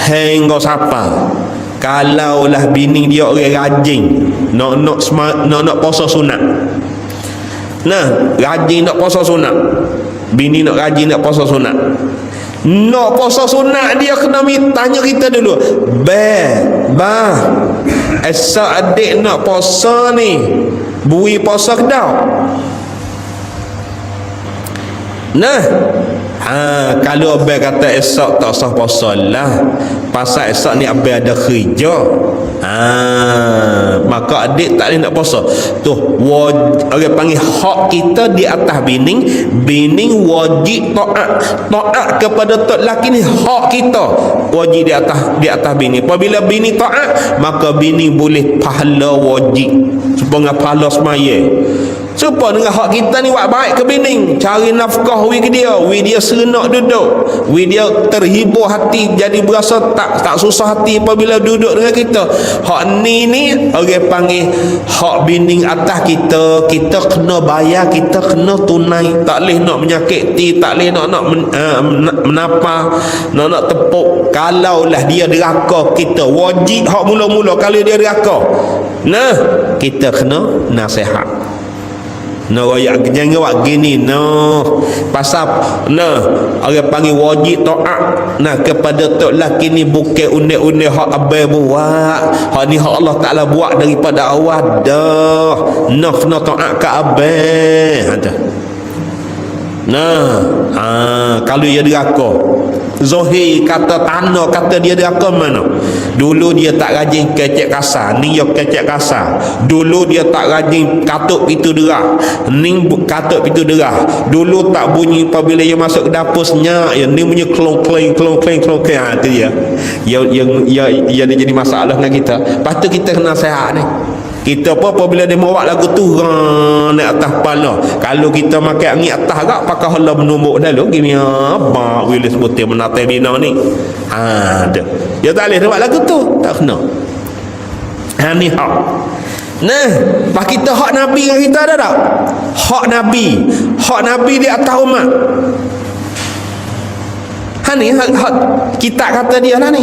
Hingga siapa? Kalaulah bini dia orang rajin nak puasa sunat. Nah, rajin nak puasa sunat. Bini nak rajin nak puasa sunat. Nak puasa sunat dia kena tanya kita dulu. Esok adik nak puasa ni, bui puasa ke tak? Nah, kalau abang kata esok tak sah puasa lah, pasal esok ni abang ada kerja, maka adik tak boleh nak puasa. Tu orang panggil hak kita di atas bini. Bini wajib taat kepada tok laki ni. Hak kita wajib di atas bini. Apabila bini taat, maka bini boleh pahala wajib supaya pahala semaya. Supaya dengan hak kita ni buat baik ke bini, cari nafkah wi dia serenok duduk, dia terhibur hati, jadi berasa tak susah hati apabila duduk dengan kita. Hak ni orang panggil hak bini atas kita. Kita kena bayar, kita kena tunai. Tak boleh nak menyakiti, tak boleh nak menapa, nak tepuk. Kalaulah dia deraka kita, wajib hak mula-mula kalau dia deraka, nah, kita kena nasihat. Royak jangan buat gini, pasal orang panggil wajib taat kepada tok laki ni bukan unik-unik hak abang buat. Hak ni hak Allah Taala buat daripada awal dah. Kena taat ke abang. Kalau dia deraka, Zohir kata tanah, kata dia deraka mana? Dulu dia tak rajin kecek kasar, ni dia kecek kasar. Dulu dia tak rajin katuk pintu derah, ni katuk pintu derah. Dulu tak bunyi apabila dia masuk ke dapur senyak, ni bunyi klong-kleng. Tu dia. Yang jadi masalah dengan kita. Lepas tu kita kena sihat ni. Kita pun apabila dia bawa lagu tu naik atas kepala. Kalau kita makan angin atas agak, pakai hala menumbuk dulu gini apa bila sebutir menatai bina ni. Dia tak boleh buat lagu tu, tak kena. Ni hak. Nah, pak kita hak Nabi dengan kita ada tak? Hak Nabi di atas umat. Ni hak kita kata dia lah ni.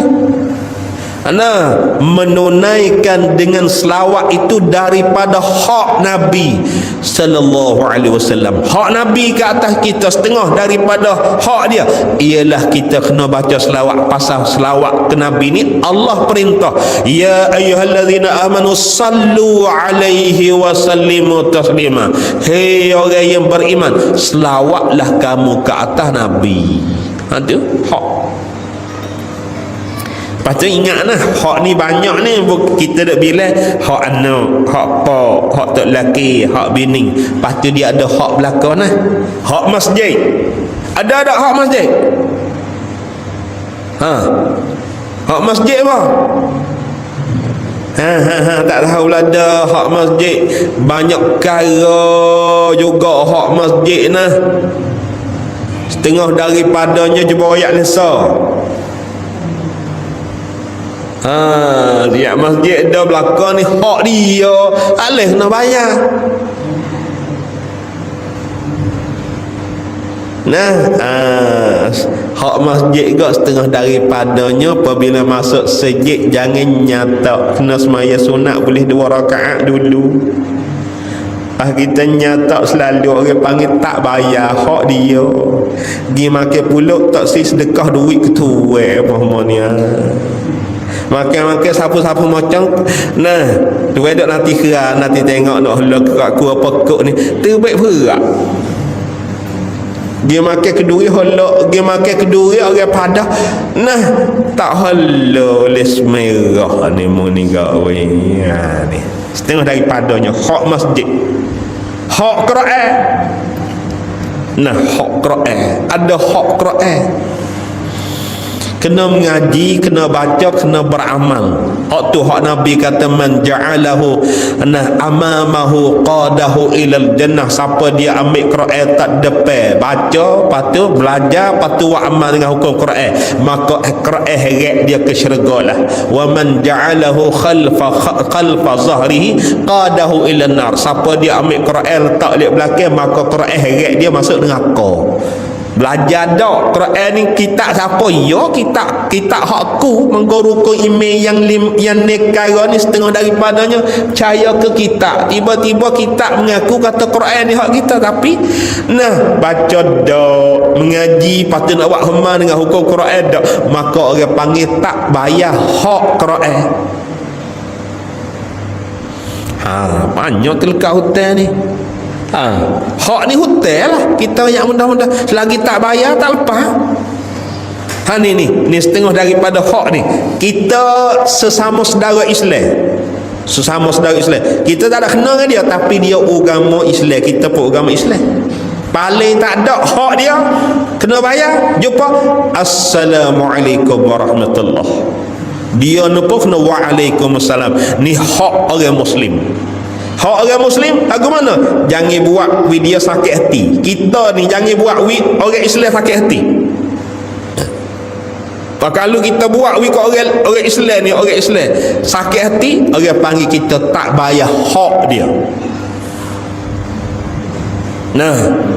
Menunaikan dengan selawat itu daripada hak Nabi sallallahu alaihi wasallam. Hak Nabi ke atas kita setengah daripada hak dia ialah kita kena baca selawat. Pasal selawat ke Nabi ni Allah perintah, ya ayyuhallazina amanu sallu alaihi wa sallimu taslima. Hei orang yang beriman, selawatlah kamu ke atas Nabi. Ada hak. Lepas tu ingatlah, hak ni banyak ni kita dah bilang hak anak, hak pak, hak tok laki, hak bini. Lepas tu dia ada hak belakang lah. Hak masjid. Ada hak masjid? Hak masjid apa? Tak tahu lah dah hak masjid. Banyak perkara juga hak masjid nah. Setengah daripadanya cuba royak lesa. Dia masjid dah belakang ni hak dia. Alih kena bayar. Hak masjid juga setengah daripadanya apabila masuk sejid jangan nyata kena semaya sunat boleh 2 rakaat dulu. Kita nyata selalu orang panggil tak bayar hak dia. Gi makan puluk tak si sedekah duit ketua apa-apa. Makan-makan sapu-sapu macam dua dok nanti kira nanti tengok nak helak aku apa kok ni terbaik berak. Dia makan keduri holok, dia makan keduri orang padah. Tak halo les merah ni muni gawe. Ni. Setengah daripadanya hak masjid. Hak Quran. Hak Quran. Ada hak Quran. Kena mengaji, kena baca, kena beramal. Hak tu hak Nabi kata man ja'alahu amamahu qadahu ilal jannah. Siapa dia ambil Quran tak depan, baca, patu belajar, patu buat amal dengan hukum Quran, maka Quran heret dia ke syurga lah. Wa man ja'alahu khalfa zahrihi qadahu ilal nar. Siapa dia ambil Quran tak lihat belakang, maka Quran heret dia masuk neraka. Belajar dak Quran ni kitab siapa? Ya kitab hakku menggurukun email yang nekara ni setengah daripadanya percaya ke kitab. Tiba-tiba kitab mengaku kata Quran ni hak kita, tapi baca dak mengaji patut nak buat hema dengan hukum Quran dak, maka orang panggil tak bayar hak Quran. Banyak telekah hutan ni. Hak ni hotel lah. Kita yang mudah-mudah selagi tak bayar tak lepas. Ni setengah daripada hak ni. Kita sesama saudara Islam. Kita tak ada kena dengan dia, tapi dia agama Islam, kita pun agama Islam. Paling tak ada hak dia kena bayar. Jumpa Assalamualaikum warahmatullahi. Dia nupo kena waalaikumsalam. Ni hak orang Muslim. Hak orang Muslim lagu mana? Jangan buat video sakit hati. Kita ni jangan buat orang Islam sakit hati. Kalau kita buat orang Islam ni, orang Islam sakit hati, orang panggil kita tak bayar hak dia.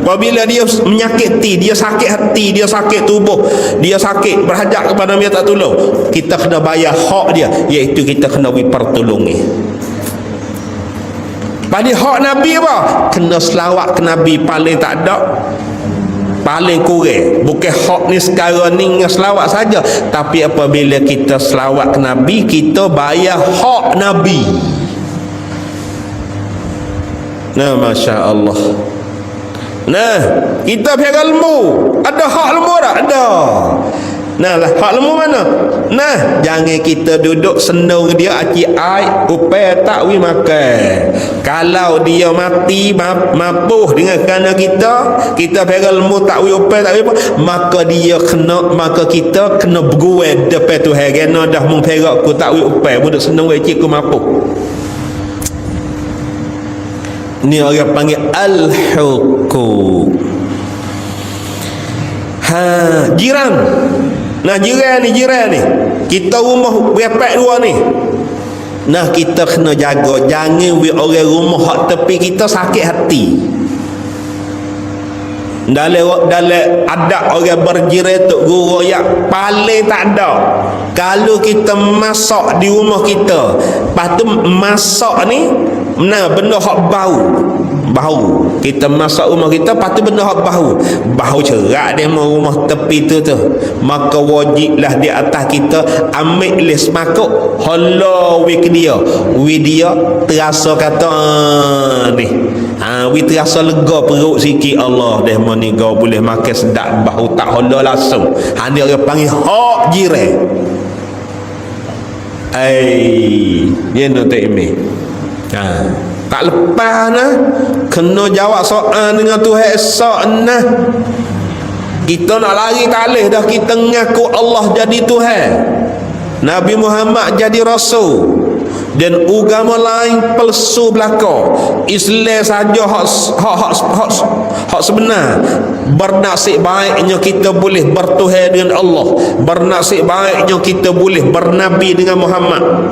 Apabila dia menyakiti, dia sakit hati, dia sakit tubuh, dia sakit berhajat kepada dia tak tolong, kita kena bayar hak dia, iaitu kita kena beri pertolongan. Pada hak Nabi apa? Kena selawat ke Nabi paling tak ada, paling kurang. Bukan hak ni sekarang ni dengan selawat saja, tapi apabila kita selawat ke Nabi, kita bayar hak Nabi. Masya Allah. Kita pihak ilmu, ada hak ilmu tak? Ada. Hak ilmu mana? Jangan kita duduk senang dia aci ai upaya tak makan. Kalau dia mati mapuh dengan kerana kita pihak ilmu tak upaya tak maka kita kena berguai depan Tuhan. Kerana dah mengperak ku tak upaya duduk senang aci ku mapuh. Ni orang panggil al-huquq. Jiran. Jiran ni. Kita rumah berapa dua ni. Kita kena jaga jangan orang rumah hak tepi kita sakit hati. Dalam adab orang berjiran tu guru royak paling tak ada. Kalau kita masak di rumah kita, lepas tu masak ni benda hak bau kita masak rumah kita, lepas tu benda hak bau cerak dia mau rumah tepi tu, maka wajiblah di atas kita ambil les makuk hala wik dia terasa kata ni terasa lega perut sikit, Allah dah meniga boleh makan sedap, bau tak hala langsung. Ni orang panggil hak jiran. Dia nak tak email. Tak lepas kena jawab soal dengan Tuhan esok kita nak lari tak boleh dah. Kita ngaku Allah jadi Tuhan, Nabi Muhammad jadi Rasul, dan agama lain palsu belaka. Islam saja hak sebenar. Bernasib baiknya kita boleh bertuhan dengan Allah, bernasib baiknya kita boleh bernabi dengan Muhammad,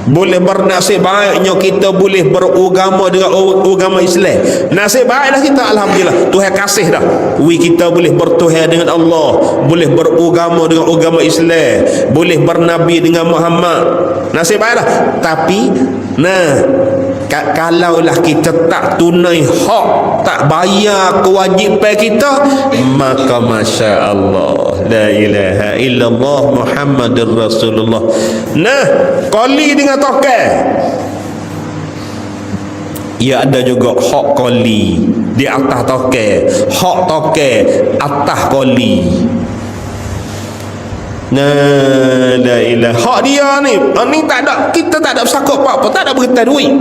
boleh bernasib baiknya kita boleh beragama dengan agama Islam. Nasib baik dah kita, alhamdulillah. Tuhan kasih dah. Kita boleh bertuhan dengan Allah, boleh beragama dengan agama Islam, boleh bernabi dengan Muhammad. Nasib baik dah. Tapi kalaulah kita tak tunai hak, tak bayar kewajipan kita, maka Masya Allah, la ilaha illallah Muhammadur Rasulullah. Qali dengan tokai, ia ada juga hak qali di atas tokai, hak tokai atas qali. La ilaha, hak dia ni tak ada, kita tak ada bersakut apa-apa, tak ada berita duit.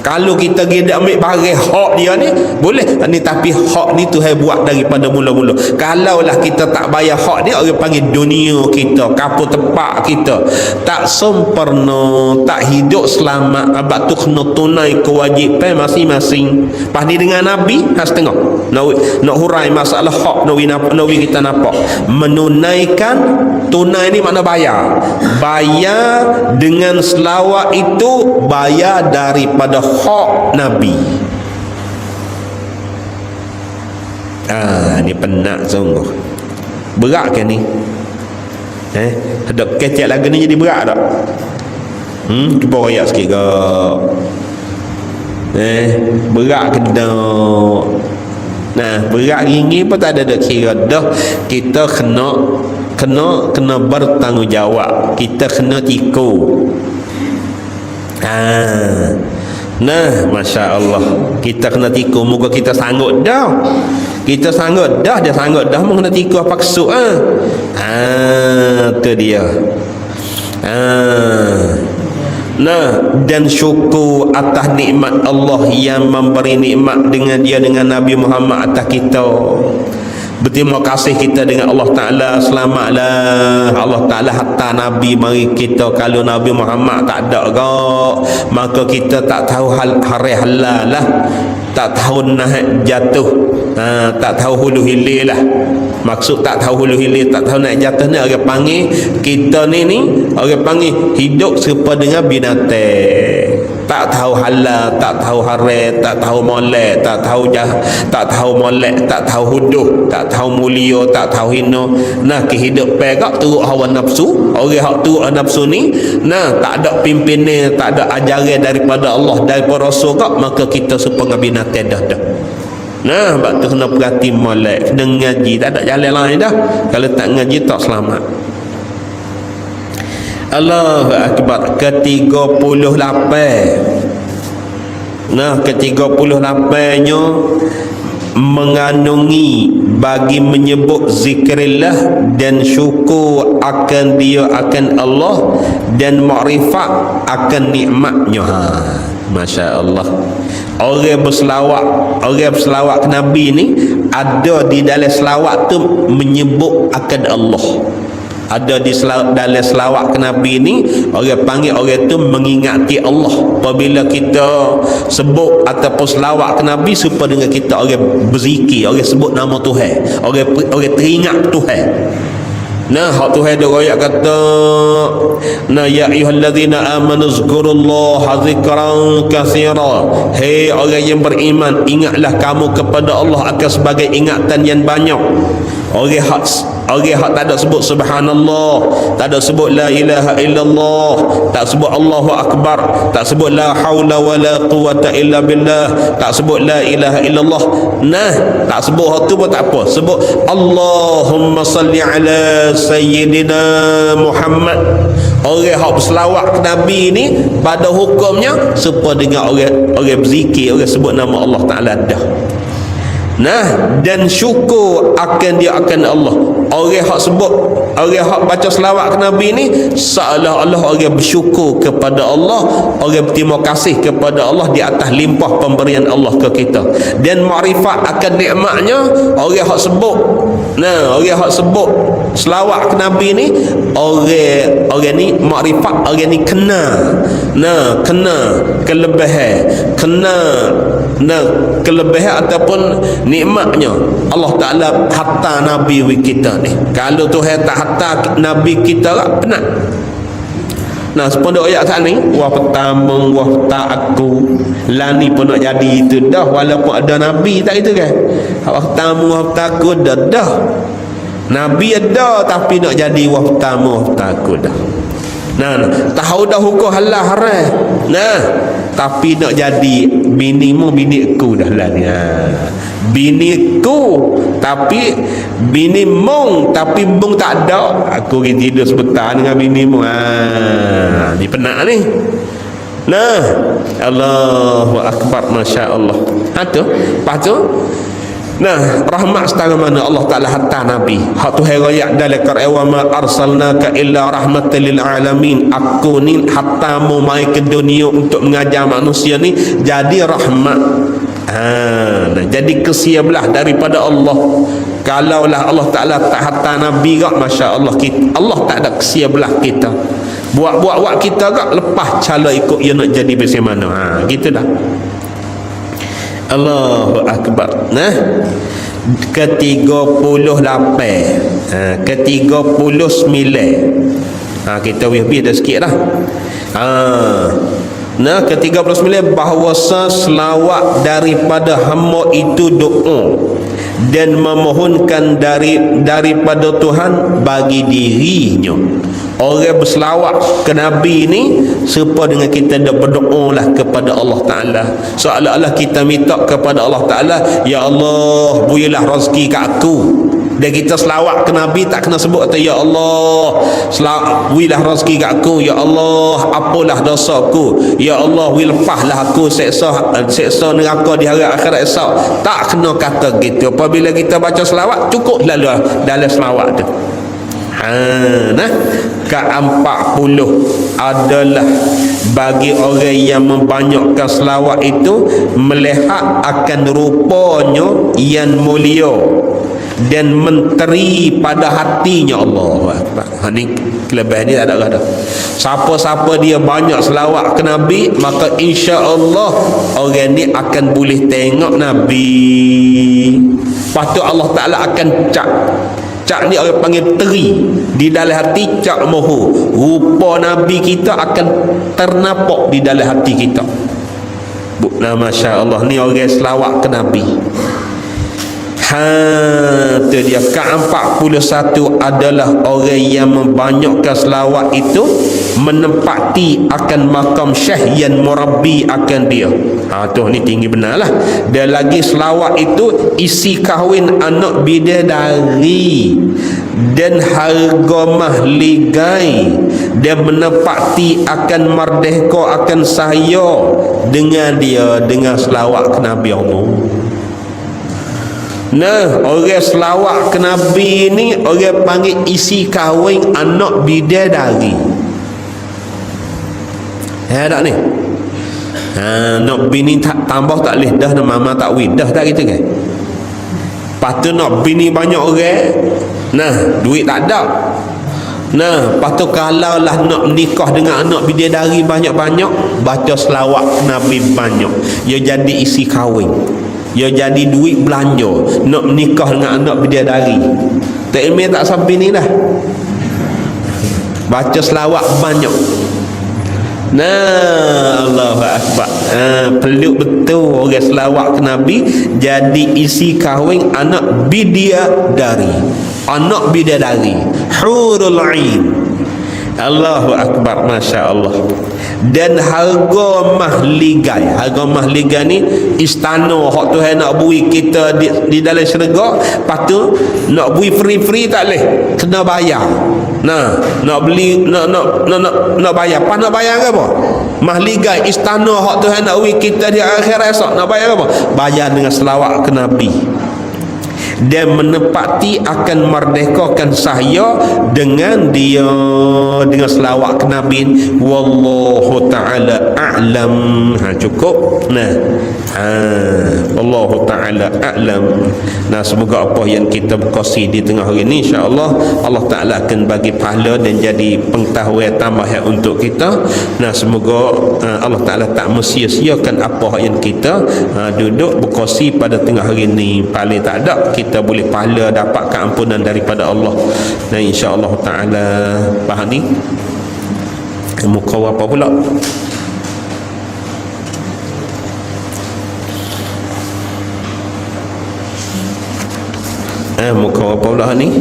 Kalau kita pergi ambil barang hak dia ni boleh ni, tapi hak ni Tuhan buat daripada mula-mula. Kalaulah kita tak bayar hak dia, orang panggil dunia kita, kapur tepak kita tak sempurna, tak hidup selamat. Abang tu kena tunai kewajipan masing-masing. Pas ni dengan Nabi has tengok nak hurai masalah hak nawi kita nampak. Menunaikan, tunai ni makna bayar. Bayar dengan selawat itu bayar daripada hak Nabi. Ni penat sungguh. Berat ke ni? Ada kecek lagu ni jadi berat tak? Cuba royak sikit ke? Berat ke tak? Berat ringi pun tak ada kira dah. Kita kena bertanggungjawab. Kita kena tiku. Masya Allah, kita kena tiku. Moga kita sanggup dah. Kita sanggup dah, dia sanggup dah, mau kena tiku apa kesuk. Tu dia. Dan syukur atas nikmat Allah yang memberi nikmat dengan dia, dengan Nabi Muhammad atas kita. Berterima kasih kita dengan Allah Ta'ala. Selamatlah Allah Ta'ala hatta Nabi mari kita. Kalau Nabi Muhammad tak ada maka kita tak tahu hari halal lah, tak tahu naik jatuh, tak tahu hulu hilir lah. Maksud tak tahu hulu hilir, tak tahu naik jatuh ni, orang panggil kita ni orang panggil hidup serupa dengan binatang. Tak tahu halal, tak tahu haram, tak tahu molek, tak tahu molek, tak tahu huduh, tak tahu mulia, tak tahu hina. Kehidupan kak turut hawa nafsu. Orang hak turut nafsu ni tak ada pimpinan, tak ada ajaran daripada Allah, daripada Rasul kak, maka kita serupa dengan binatang dah. Sebab tu kena perhati molek, kena ngaji, tak ada jalan lain dah. Kalau tak ngaji tak selamat. Allahu Akbar. Ke-38. Ke-38-nya mengandungi bagi menyebut zikrillah dan syukur akan dia, akan Allah, dan makrifat akan nikmatnya. Masya Allah. Orang berselawat ke Nabi ni, ada di dalam selawat tu menyebut akan Allah. Ada di dalam selawat ke Nabi ni, orang panggil orang tu mengingati Allah. Apabila kita sebut ataupun selawat ke Nabi, supaya dengan kita orang berzikir, orang sebut nama Tuhan, orang teringat Tuhan. Hak Tuhan dia royak kata, ya ayyuhallazina amanu zkurullaha zikran katsira. Hei orang yang beriman, ingatlah kamu kepada Allah akan sebagai ingatan yang banyak. Orang hak tak ada sebut subhanallah, tak ada sebut la ilaha illallah, tak sebut Allahu akbar, tak sebut la haula wala quwata illa billah, tak sebut la ilaha illallah. Tak sebut hak tu pun tak apa. Sebut Allahumma salli ala sayyidina Muhammad. Orang hak berselawat ke Nabi ni pada hukumnya supaya dengan orang berzikir, orang sebut nama Allah Ta'ala dah. Dan syukur akan dia, akan Allah. Orang hak baca selawat ke Nabi ni seolah-olah orang bersyukur kepada Allah, orang berterima kasih kepada Allah di atas limpah pemberian Allah ke kita. Dan makrifat akan nikmatnya, orang hak sebut selawat ke Nabi ni orang ni makrifat, orang ni kena kelebihan ataupun nikmatnya Allah Ta'ala hatta Nabi kita ni. Kalau Tuhan tak hatta Nabi kita lah penat. Nah, sepondok ayat saat ni, wah pertama, wah tak aku lani pun nak jadi itu dah, walaupun ada Nabi tak itu kan. Wah pertama, wah tak aku dah Nabi ada, tapi nak jadi wah pertama, wah tak aku dah. Nah, tahu dah hukum halal haram. Nah, tapi nak jadi binimu biniku dah lah ni. Biniku tapi bini mong, tapi mong tak ada. Aku pergi tidur sebentar dengan binimu. Ni penat ni. Nah, Allahu Akbar, Masya Allah. Lepas tu nah, rahmat setara mana Allah Ta'ala hantar Nabi. Hak tu herayat dalam Quran, wa ma arsalnaka illa rahmatan lil alamin. Aku ni hantarmu mai ke dunia untuk mengajar manusia ni jadi rahmat. Nah, jadi kesiabelah daripada Allah. Kalaulah Allah Ta'ala tak hantar Nabi gak, Masya Allah, Allah tak ada kesiabelah kita. Buat kita gak lepas cala ikut ia nak jadi bagaimana. Gitu dah. Allahu Akbar. Nah, ke-38 ke-39 kita lebih dah sikit lah. Nah, ke-39 bahawasa selawat daripada hamba itu doa dan memohonkan daripada Tuhan bagi dirinya. Orang berselawat ke Nabi ni serupa dengan kita dah berdoa lah kepada Allah Ta'ala. Seolah-olah kita minta kepada Allah Ta'ala, ya Allah, builah rezeki kat aku. Dan kita selawat ke Nabi tak kena sebut kata, ya Allah, builah rezeki kat aku. Ya Allah, apalah dosaku. Ya Allah, lepaslah aku seksa neraka di hari akhirat esok. Tak kena kata gitu. Apabila kita baca selawat, cukup lalu dalam selawat tu. Nah, ke-40 adalah bagi orang yang membanyakkan selawat itu melihat akan rupanya yang mulia dan menteri pada hatinya. Allah. Ini kelebihan ni tak ada. Siapa-siapa dia banyak selawat ke Nabi, maka insya-Allah orang ni akan boleh tengok Nabi. Lepas tu Allah Ta'ala akan cak ni orang panggil teri di dalam hati, cak moho. Rupa Nabi kita akan ternampak di dalam hati kita. Masya Allah, ni orang selawat ke Nabi. Tu dia. Ke-41 adalah orang yang membanyakkan selawat itu menempati akan makam syekh yang murabbi akan dia. Tu ni tinggi benar lah. Dan lagi selawat itu isi kahwin anak bidadari dan harga mahligai dan menepati akan merdeka akan saya dengan dia, dengan selawat ke Nabi Allah. Nah, orang selawat ke Nabi ni orang panggil isi kahwin anak bidadari. Tak ni? Nak bini tak tambah tak boleh dah, mama tak widah tak gitu kan? Lepas tu nak bini banyak orang, nah duit tak ada. Nah, lepas tu kalau lah nak nikah dengan anak bidadari banyak-banyak, baca selawat Nabi banyak, ia jadi isi kahwin, ia jadi duit belanja nak menikah dengan anak bidadari. Tak ilmiah tak sampai ni dah. Baca selawat banyak. Nah, Allahu Akbar. Peluk betul orang selawat ke Nabi jadi isi kahwin anak bidadari. Anak bidadari, hurul ain. Allahu Akbar, Masya Allah. Dan harga mahligai ni istana hak Tuhan nak bui kita di dalam syurga. Lepas tu nak bui free tak boleh, kena bayar. Nah, nak beli nak bayar. Pas nak bayar ke apa? Mahligai istana hak Tuhan nak bui kita di akhirat esok, nak bayar ke apa? Bayar dengan selawat ke Nabi. dan menepati akan merdekakan saya dengan dia dengan selawat ke Nabi. Wallahu ta'ala a'lam. Cukup. Wallahu ta'ala a'lam. Semoga apa yang kita berkongsi di tengah hari ini, insya-Allah Allah Ta'ala akan bagi pahala dan jadi pengetahuan tambahan untuk kita. Semoga Allah Ta'ala tak mensia-siakan apa yang kita duduk berkongsi pada tengah hari ini. Paling tak ada kita boleh pahala dapat keampunan daripada Allah. Dan insya-Allah Ta'ala faham ni muka apa pula? Muka apa pula ni?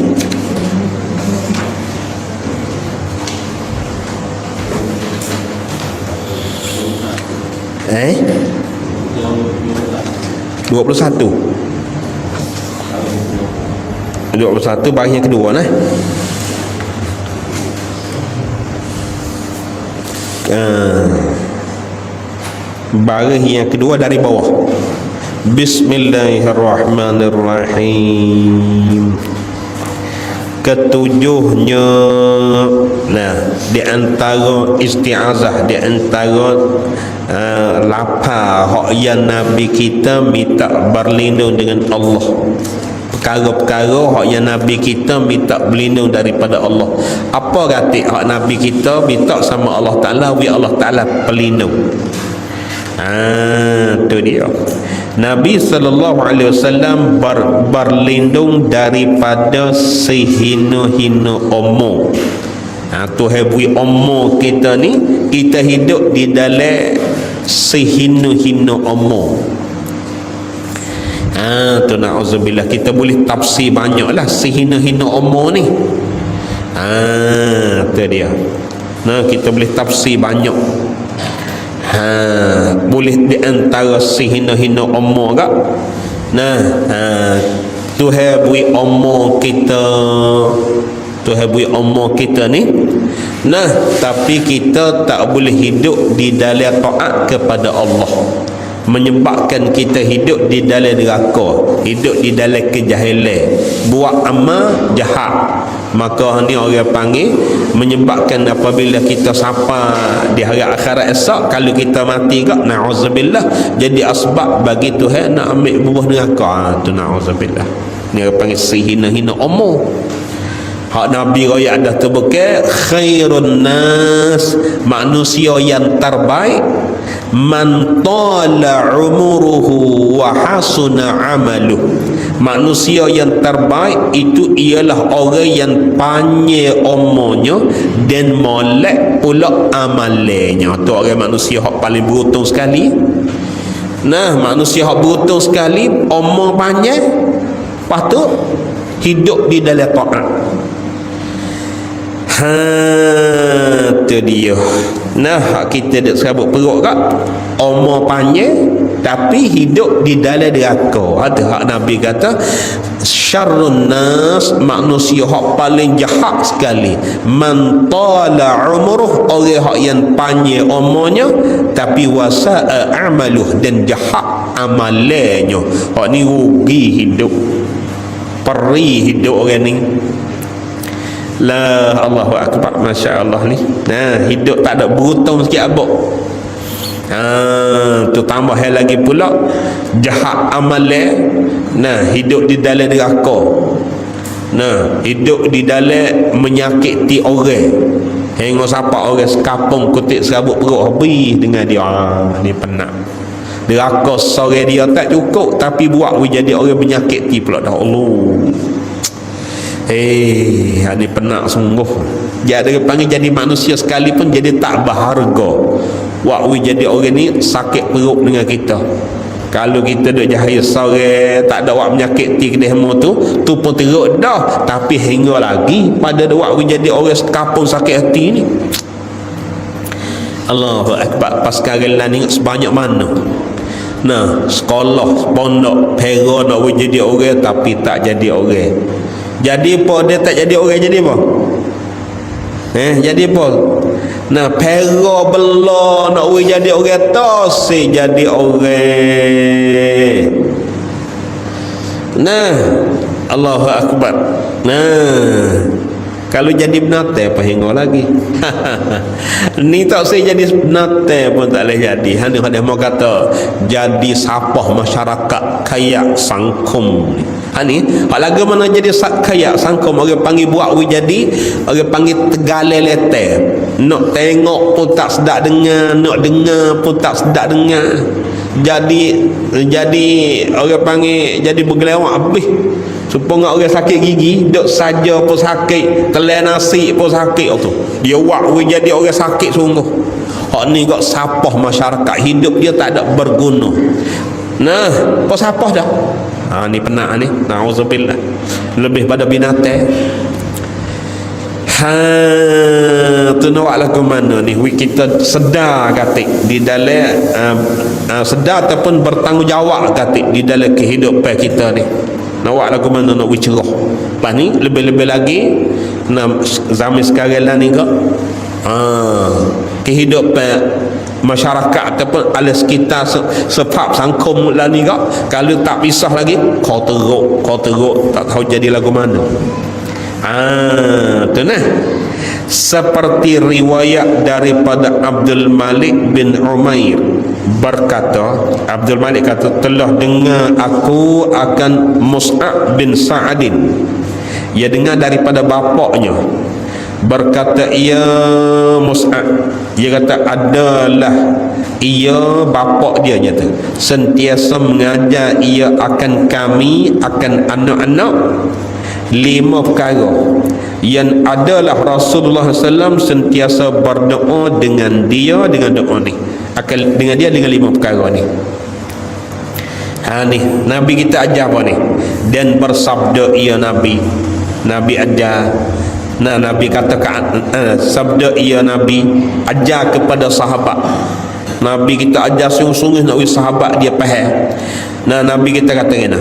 Eh? 21 baris yang kedua nah. Baris yang kedua dari bawah. Bismillahirrahmanirrahim. Ketujuhnya, di antara isti'azah, di antara lapar hak yang Nabi kita minta berlindung dengan Allah, perkara-perkara hak yang Nabi kita minta berlindung daripada Allah. Apa kata hak Nabi kita minta sama Allah Ta'ala, Allah Ta'ala pelindung. Itu dia. Nabi SAW berlindung daripada sehina-hina omong. Tu hebui omong kita ni, kita hidup di dalam sehina-hina omong. Tu na'udzubillah, kita boleh tafsir banyaklah sehina-hina omong ni. Tu dia. Kita boleh tafsir banyak. Boleh di antara sehina-hina omong kak. Tuhan beri omong kita, Tuhan beri omong kita ni. Tapi kita tak boleh hidup di dalam taat kepada Allah, menyebabkan kita hidup di dalam neraka, hidup di dalam kejahilan, buat amal jahat. Maka ni orang panggil menyebabkan apabila kita sapa di hari akhirat esok, kalau kita mati kak, na'udzubillah, jadi asbab bagi Tuhan nak ambil buah neraka. Tu na'udzubillah. Ni orang panggil sehina-hina omong. Hak Nabi raya dah terbekal, khairun nas, manusia yang terbaik, man tala umuruhu wa hasuna amaluh. Manusia yang terbaik itu ialah orang yang panjang umurnya dan molek pula amalnya. Tu orang manusia hak paling beruntung sekali. Manusia hak beruntung sekali, umur panjang, patut hidup di dalam taat. Tu dia. Kita duk serabut perut kak, umur panjang tapi hidup di dalam neraka. Ada hak Nabi kata, syarrun nas, manusia hak paling jahat sekali, man tala umuruh, orang hak yang panjang umurnya tapi wasa'a amaluh, dan jahat amalannya. Hak ni rugi hidup, perih hidup orang ni. La Allahu akbar, masya-Allah ni. Hidup tak ada beruntung sikit abuk. Tu tambah lagi pula jahat amalan. Hidup di dalam neraka. Hidup di dalam menyakiti orang. Hingga siapa orang sekapung kutip serabut perut habis dengan dia. Ni penat. Neraka sore dia tak cukup, tapi buat jadi orang menyakiti pula dah. Allah. Ini penat sungguh. Jadi panggil jadi manusia sekalipun jadi tak berharga. Waktu jadi orang ni sakit perut dengan kita. Kalau kita duk jahil sore, tak ada wak menyakiti kedehmu tu pun teruk dah. Tapi hingga lagi pada waktu jadi orang sekapung sakit hati ni. Allahu akbar. Pas sekarang lah ni sebanyak mana. Sekolah, pondok, pera nak jadi orang tapi tak jadi orang. Jadi apa dia tak jadi orang, jadi apa? Jadi apa? Pera bela nak jadi orang tosik jadi orang. Allahu Akbar. Kalau jadi binatang apa hingga lagi. Ni tak saya jadi binatang pun tak boleh jadi. Ada mau kata jadi sapah masyarakat kaya sangkum. Ni hak lagu mana jadi kaya sangkum, orang panggil buat we jadi, orang panggil tegale leter. Nak tengok pun tak sedap dengar, nak dengar pun tak sedap dengar. Jadi orang panggil jadi bergelawak habis. Supaya orang sakit gigi duk saja pun sakit, telan nasi pun sakit tu. Dia buat jadi orang sakit sungguh. Hak ni kok sapah masyarakat, hidup dia tak ada berguna. Nah, apa sapah dah? Ni penak ni. Nauzubillah. Lebih pada binatang. Tu nak lagu mana ni? Kita sedar katik di dalam sedar ataupun bertanggungjawab katik di dalam kehidupan kita ni. Nak lagu mana nak bicara. Lepas ni lebih-lebih lagi zaman sekarang lah ni kak kehidupan masyarakat ataupun ala sekitar sebab sangkum lah ni kak, kalau tak pisah lagi kau teruk tak tahu jadi lagu mana. Tu nah. Seperti riwayat daripada Abdul Malik bin Umair berkata, Abdul Malik kata, telah dengar aku akan Mus'ab bin Sa'adin. Ia dengar daripada bapaknya. Berkata ia Mus'ab, dia kata adalah ia bapak dia nyata sentiasa mengajar ia akan kami, akan anak-anak 5 perkara yang adalah Rasulullah SAW sentiasa berdoa dengan dia dengan doa ni, dengan dia dengan 5 perkara ni. Ni Nabi kita ajar apa ni? Dan bersabda ia Nabi ajar. Nabi katakan sabda ia Nabi ajar kepada sahabat. Nabi kita ajar sungguh-sungguh nak sahabat dia faham. Nabi kita katakan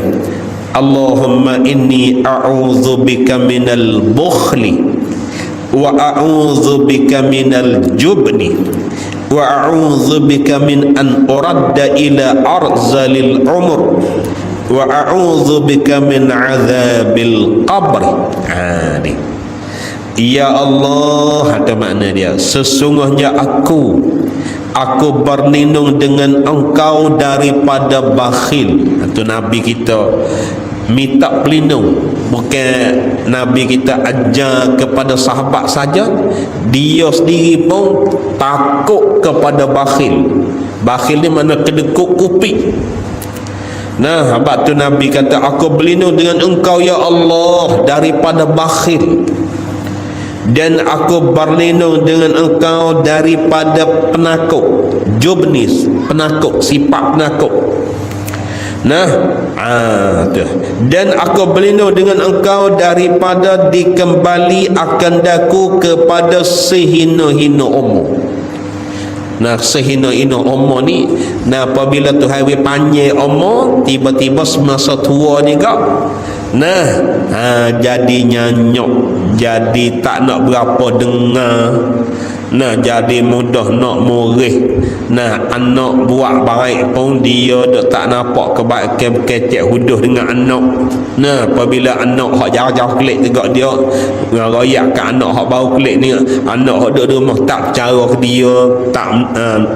Allahumma inni a'udzu bika minal bukhli wa a'udzu bika minal jubni wa a'udzu bika min an uradda ila arzalil umur wa a'udzu bika min azabil qabr. Ni ya Allah, ada makna dia, sesungguhnya aku berlindung dengan engkau daripada bakhil. Itu Nabi kita minta pelindung, bukan Nabi kita ajar kepada sahabat saja, dia sendiri pun takut kepada bakhil. Bakhil ni mana kedekut kuping. Sebab tu Nabi kata aku berlindung dengan engkau ya Allah daripada bakhil, dan aku berlindung dengan engkau daripada penakut, jubnis, penakut, sifat penakut. Dan aku berlindung dengan engkau daripada dikembali akan daku kepada sehina-hina umur. Sehina-hina umur ni, apabila Tuhan panjang umur, tiba-tiba semasa tua ni kak, jadi nyanyok, jadi tak nak berapa dengar, jadi mudah nak murih. Anak buat baik pun dia tak nampak kebaikan, kecek huduh dengan anak. Apabila anak hak jauh-jauh kelik juga dia royak kat anak hak baru kelik ni, anak hak duduk di rumah tak percaya ke dia, tak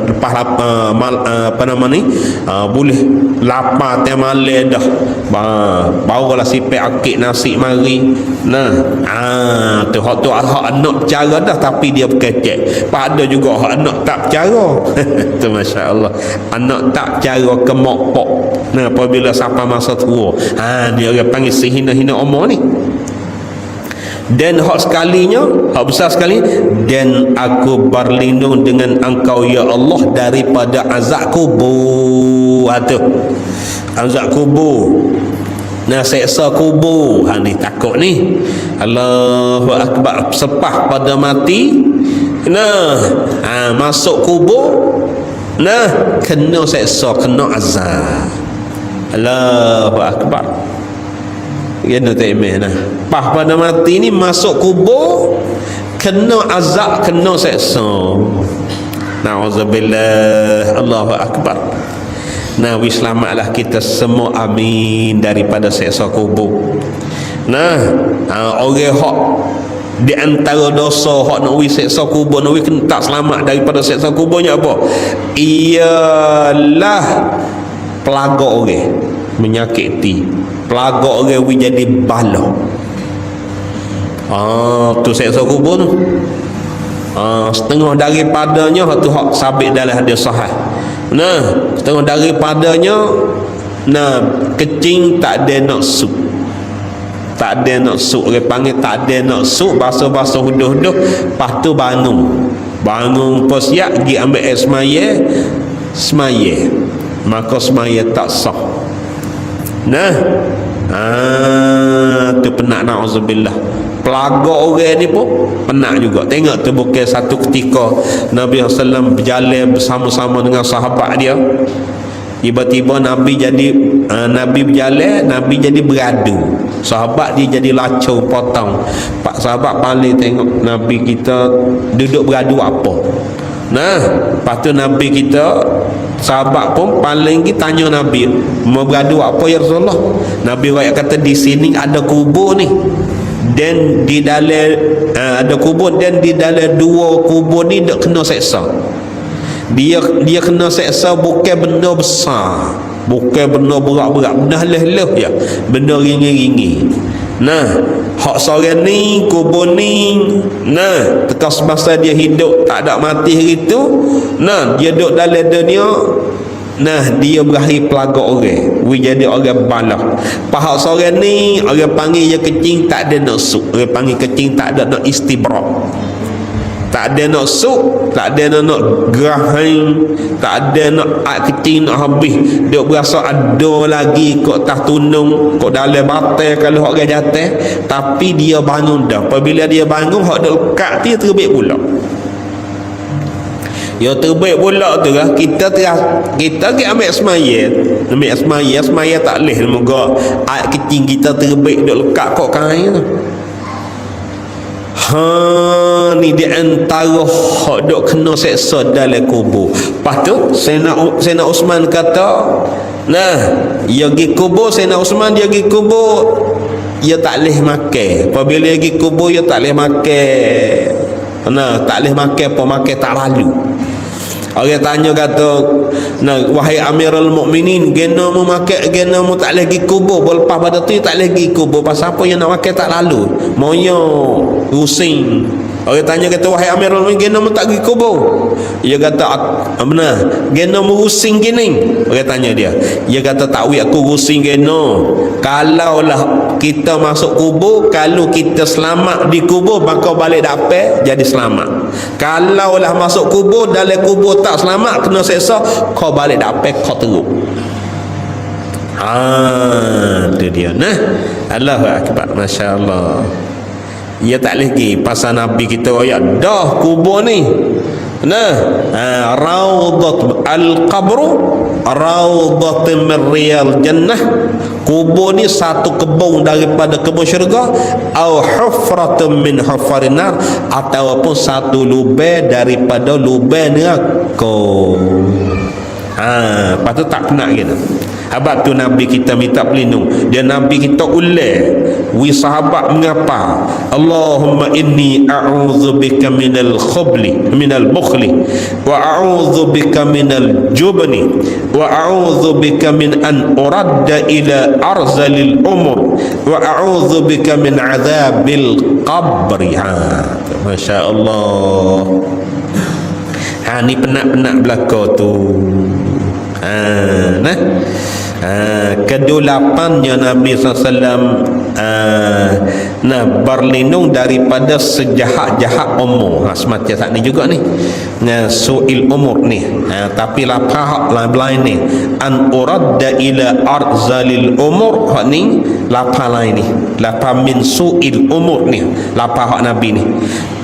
lepas apa nama ni, boleh lapar tiap malam dah, barulah sipek akik nasi mari. Tu hak anak percaya dah tapi dia berkecek. Pada juga hak anak tak percaya. Tu Masya Allah, anak tak percaya ke mokpok. Apabila sampai masa tua, dia orang panggil sehina-hina umur ni. Dan hak sekalinya, hak besar sekali, dan aku berlindung dengan engkau ya Allah daripada azab kubur. Azab kubur, seksa kubur. Ni takut ni. Allahu Akbar. Sepah pada mati, masuk kubur, kena seksa, kena azab. Allahu Akbar. Kena temeh pas pada mati ni masuk kubur, kena azab, kena seksa. Nauzubillah. Allahu Akbar. Selamatlah kita semua, amin, daripada seksa kubur. Nah, orang hak di antara dosa hak nak seksa kubur, nak tak selamat daripada seksa kuburnya apa? Ialah pelagak orang, menyakiti, pelagak orang jadi bala. Tu seksa kubur tu. Setengah daripadanya tu hak sabit dalam hadis sahih. Nah, setengah daripadanya kecing tak ada nafsu. Tak ada nafsu, orang panggil tak ada nafsu, basuh-basuh huduh-huduh, lepas tu bangun pas siap pergi ambil air semaya, maka semaya tak sah. Nah, tu penat, na'udzubillah. Pelagak orang ni pun penat juga. Tengok tu bukan satu ketika Nabi SAW berjalan bersama-sama dengan sahabat dia, tiba-tiba Nabi berjalan, Nabi jadi beradu, sahabat dia jadi lacau potong. Pak sahabat paling tengok Nabi kita duduk beradu apa. Nah, lepas tu Nabi kita, sahabat pun paling kita tanya Nabi, mau beradu apa ya Rasulullah? Nabi kata di sini ada kubur ni, dan di dalam ada kubur, dan di dalam dua kubur ni dak kena seksa. Dia kena seksa bukan benda besar, bukan benda berat-berat, benda halus-halus ya, benda ringan-ringan. Nah, hak seorang ni kubur ni, nah, tekas semasa dia hidup tak ada mati hari tu, nah, dia duduk dalam dunia, nah, dia berakhir pelagak orang, jadi orang balak. Pahak seorang ni orang panggil dia kecing tak ada nafsu, orang panggil kecing tak ada nak istibrak, tak ada nak suk, tak ada nak gerahan, tak ada nak kecil nak habis. Dia berasa ada lagi kok tak tunung, kok dalam batai kalau orang jatuh, tapi dia bangun dah. Apabila dia bangun, hak dah lekat dia terbit pula. Ya terbit pula tu lah, kita pergi ambil semaya tak leh moga air kecil kita terbit dah lekat kok kain tu. Ni di antara hak dok kena seksa dalam kubur. Lepas tu Sayyidina Uthman kata, nah, dia pergi kubur, Sayyidina Uthman dia pergi kubur, dia tak boleh makan. Apabila dia pergi kubur, dia tak boleh makan. Nah, tak boleh makan apa, makan tak lalu. Orang tanya kata, nah, wahai Amirul Mukminin, genamu makan, genamu tak lagi kubur, berlepas pada tu tak lagi kubur, pasal apa yang nak makan tak lalu, moyo rusing. Orang tanya kata, wahai Amirul Mukminin, genamu tak lagi kubur? Dia kata, benar, genamu rusing gini. Orang tanya dia kata, tak wik aku rusing geno. Kalaulah kita masuk kubur, kalau kita selamat di kubur, maka balik dapat jadi selamat. Kalaulah masuk kubur, dalam kubur tak selamat, kena seksa, kau balik dapat kau teruk. Itu dia. Nah, Allahu Akbar, Masya Allah. Ia tak lagi pasal Nabi kita ayat dah kubur ni. Nah, raudat al-qabru raudatun min riyal jannah. Kubur ni satu kebun daripada kebun syurga, au hufratun min hufarin nar, ataupun satu lubang daripada lubang neraka. Lepas tu tak kena gitu. Habaq tu Nabi kita minta pelindung, dia Nabi kita ulang wi sahabat mengapa, Allahumma inni a'udzubika minal khubli minal bukhli wa a'udzubika minal jubni wa a'udzubika min an uradda ila arzalil umur wa a'udzubika min adzabil qabri. Masya Allah. Ni penat-penat belaka tu. Kedulapannya Nabi SAW berlindung daripada sejahat-jahat umur. Semacam saat ni juga ni, su'il umur ni. Tapi lapah lain ni, an uradda ila arzalil umur, hak ni lapah lain ni, lapah min su'il umur ni, lapah hak Nabi ni,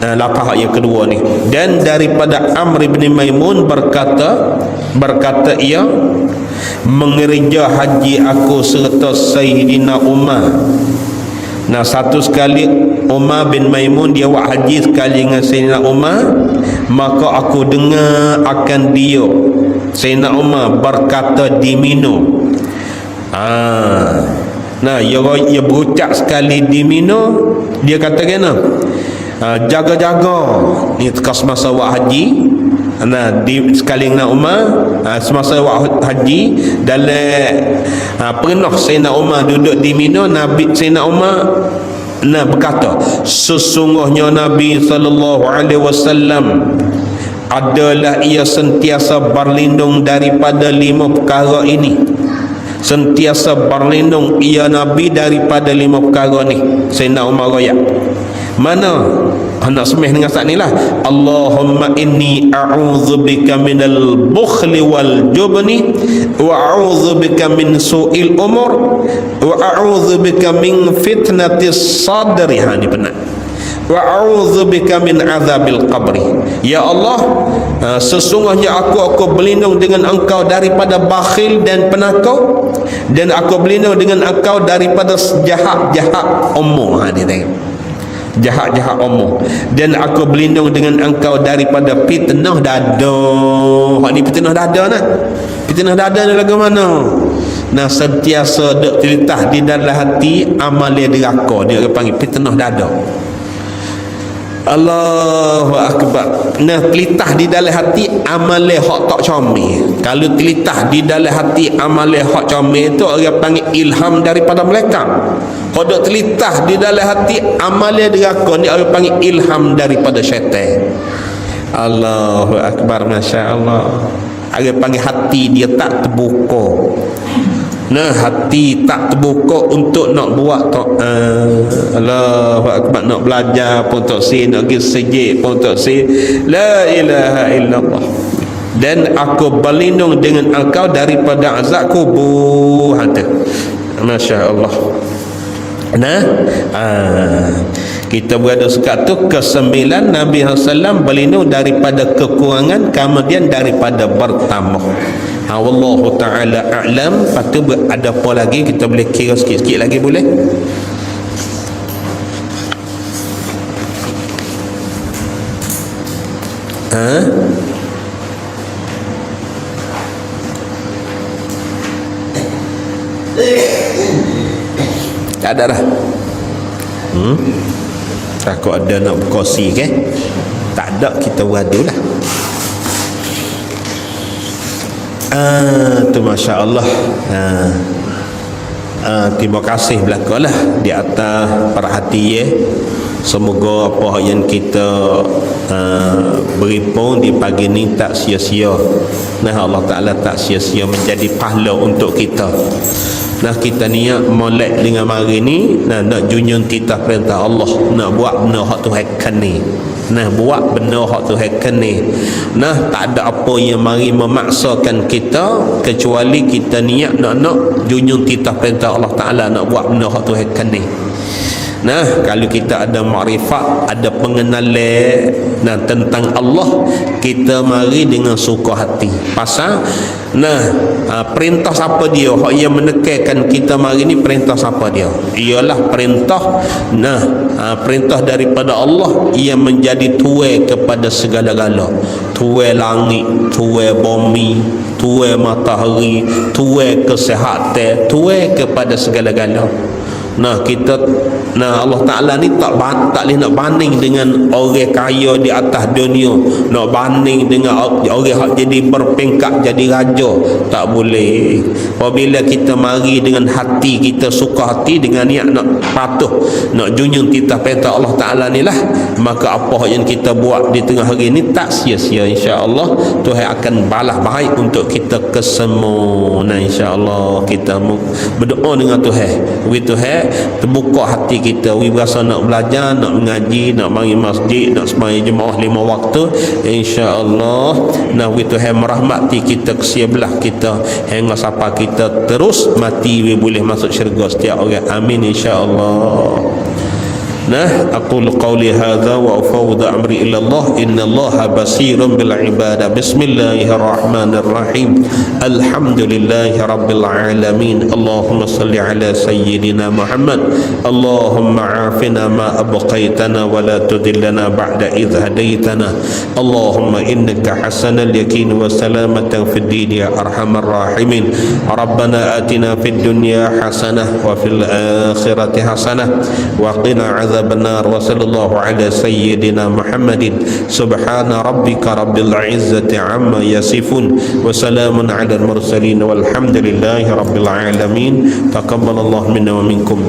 lapah hak yang kedua ni. Dan daripada Amr bin Maimun berkata ia, mengereja haji aku serta Sayyidina Umar. Nah, satu sekali Umar bin Maimun dia buat haji sekali dengan Sayyidina Umar, maka aku dengar akan dia Sayyidina Umar berkata di minum, Nah, ia berucap sekali di Mina, dia kata kena jaga-jaga ni tekas masa buat haji. Nah, di sekali dengan Umar semasa buat haji dalam pernah Sayyidina Umar duduk di Mina, Nabi Sayyidina Umar berkata, sesungguhnya Nabi SAW adalah ia sentiasa berlindung daripada 5 perkara ini. Sentiasa berlindung ia Nabi daripada 5 perkara ni. Sayyidina Umar royak. Mana nak semeh dengan saat ni lah. Allahumma inni a'udzubika minal bukhli wal jubni wa a'udzubika min su'il umur wa a'udzubika min fitnatis sadri. Ni benar. Wa a'udzubika min azabil qabri. Ya Allah, sesungguhnya aku berlindung dengan engkau daripada bakhil dan penakau, dan aku berlindung dengan engkau daripada jahat-jahat umur. Dia tengok jahat-jahat umur, dan aku berlindung dengan engkau daripada fitnah dada. Hak ni fitnah dada nah. Fitnah dada ni lagu mana? Nah, sentiasa duk terlintas di dalam hati amal deraka, dia panggil fitnah dada. Allahu akbar. Nah, terlintas di dalam hati amal hak tak comel. Kalau terlintas di dalam hati amal hak comel tu orang panggil ilham daripada malaikat. Kalau terlintas di dalam hati amal deraka ni orang panggil ilham daripada syaitan. Allahu akbar, masya-Allah. Orang panggil hati dia tak terbuka. Nah, hati tak terbuka untuk nak buat Allahu akbar, nak belajar pun tak si, nak pergi sejid pun tak si. La ilaha illallah. Dan aku berlindung dengan engkau daripada azab kubur. Masya-Allah. Nah, kita berada sekat tu ke-9, Nabi SAW berlindung daripada kekurangan, kemudian daripada bertambah. Wallahu ta'ala a'lam. Lepas tu ada apa lagi kita boleh kira sikit-sikit lagi boleh? Tak ada dah. Takut ada nak berkongsi ke? Tak ada, kita beradu lah. Tu Masya Allah. Terima kasih belakalah di atas perhatian. Semoga apa yang kita beri pun di pagi ni tak sia-sia. Nah, Allah Ta'ala tak sia-sia menjadi pahala untuk kita. Nah, kita niat molek dengan mari ni, nak junjung titah perintah Allah, nak buat benda hak Tuhan ni. Nah, buat benda hak Tuhan ni. Nah, tak ada apa yang mari memaksakan kita kecuali kita niat nak junjung titah perintah Allah Ta'ala, nak buat benda hak Tuhan ni. Nah, kalau kita ada makrifat, ada pengenalan tentang Allah, kita mari dengan suka hati. Pasal perintah siapa dia? Hak yang menekankan kita mari ni perintah siapa dia? Ialah perintah perintah daripada Allah yang menjadi tuai kepada segala-gala. Tuai langit, tuai bumi, tuai matahari, tuai kesihatan, tuai kepada segala-gala. Allah Ta'ala ni tak boleh nak banding dengan orang kaya di atas dunia, nak banding dengan orang yang jadi berpengkat, jadi raja. Tak boleh. Apabila kita mari dengan hati kita suka hati, dengan niat nak patuh, nak junjung titah perintah Allah Ta'ala ni lah, maka apa yang kita buat di tengah hari ni tak sia-sia. InsyaAllah Tuhan akan balas baik untuk kita kesemua. InsyaAllah kita berdoa dengan Tuhan. Tuhan terbuka hati kita, berasa nak belajar, nak mengaji, nak mari masjid, nak sembahyang jemaah 5 waktu. InsyaAllah Tuhan merahmati kita kesia belah kita hingga sampai kita terus mati boleh masuk syurga setiap orang. Amin insyaAllah. Nah, aqulu qawli hadza wa ufawwidu amri ila Allah, innallaha basirun bil ibada. Bismillahirrahmanirrahim. Alhamdulillahi rabbil alamin. Allahumma salli ala sayyidina Muhammad. Allahumma afina ma abqaitana wa la tudillana ba'da idh hadaitana. Allahumma innaka hasanal yakin wa salamatan fid din ya arhamar rahimin. Rabbana atina fid dunya hasanah wa fil akhirati hasanah wa qina benar. Wa sallallahu ala sayyidina Muhammadin. Subhana rabbika rabbil izzati amma yasifun wa salamun ala al mursalin walhamdulillahi rabbil alamin. Taqabbalallahu minna wa minkum.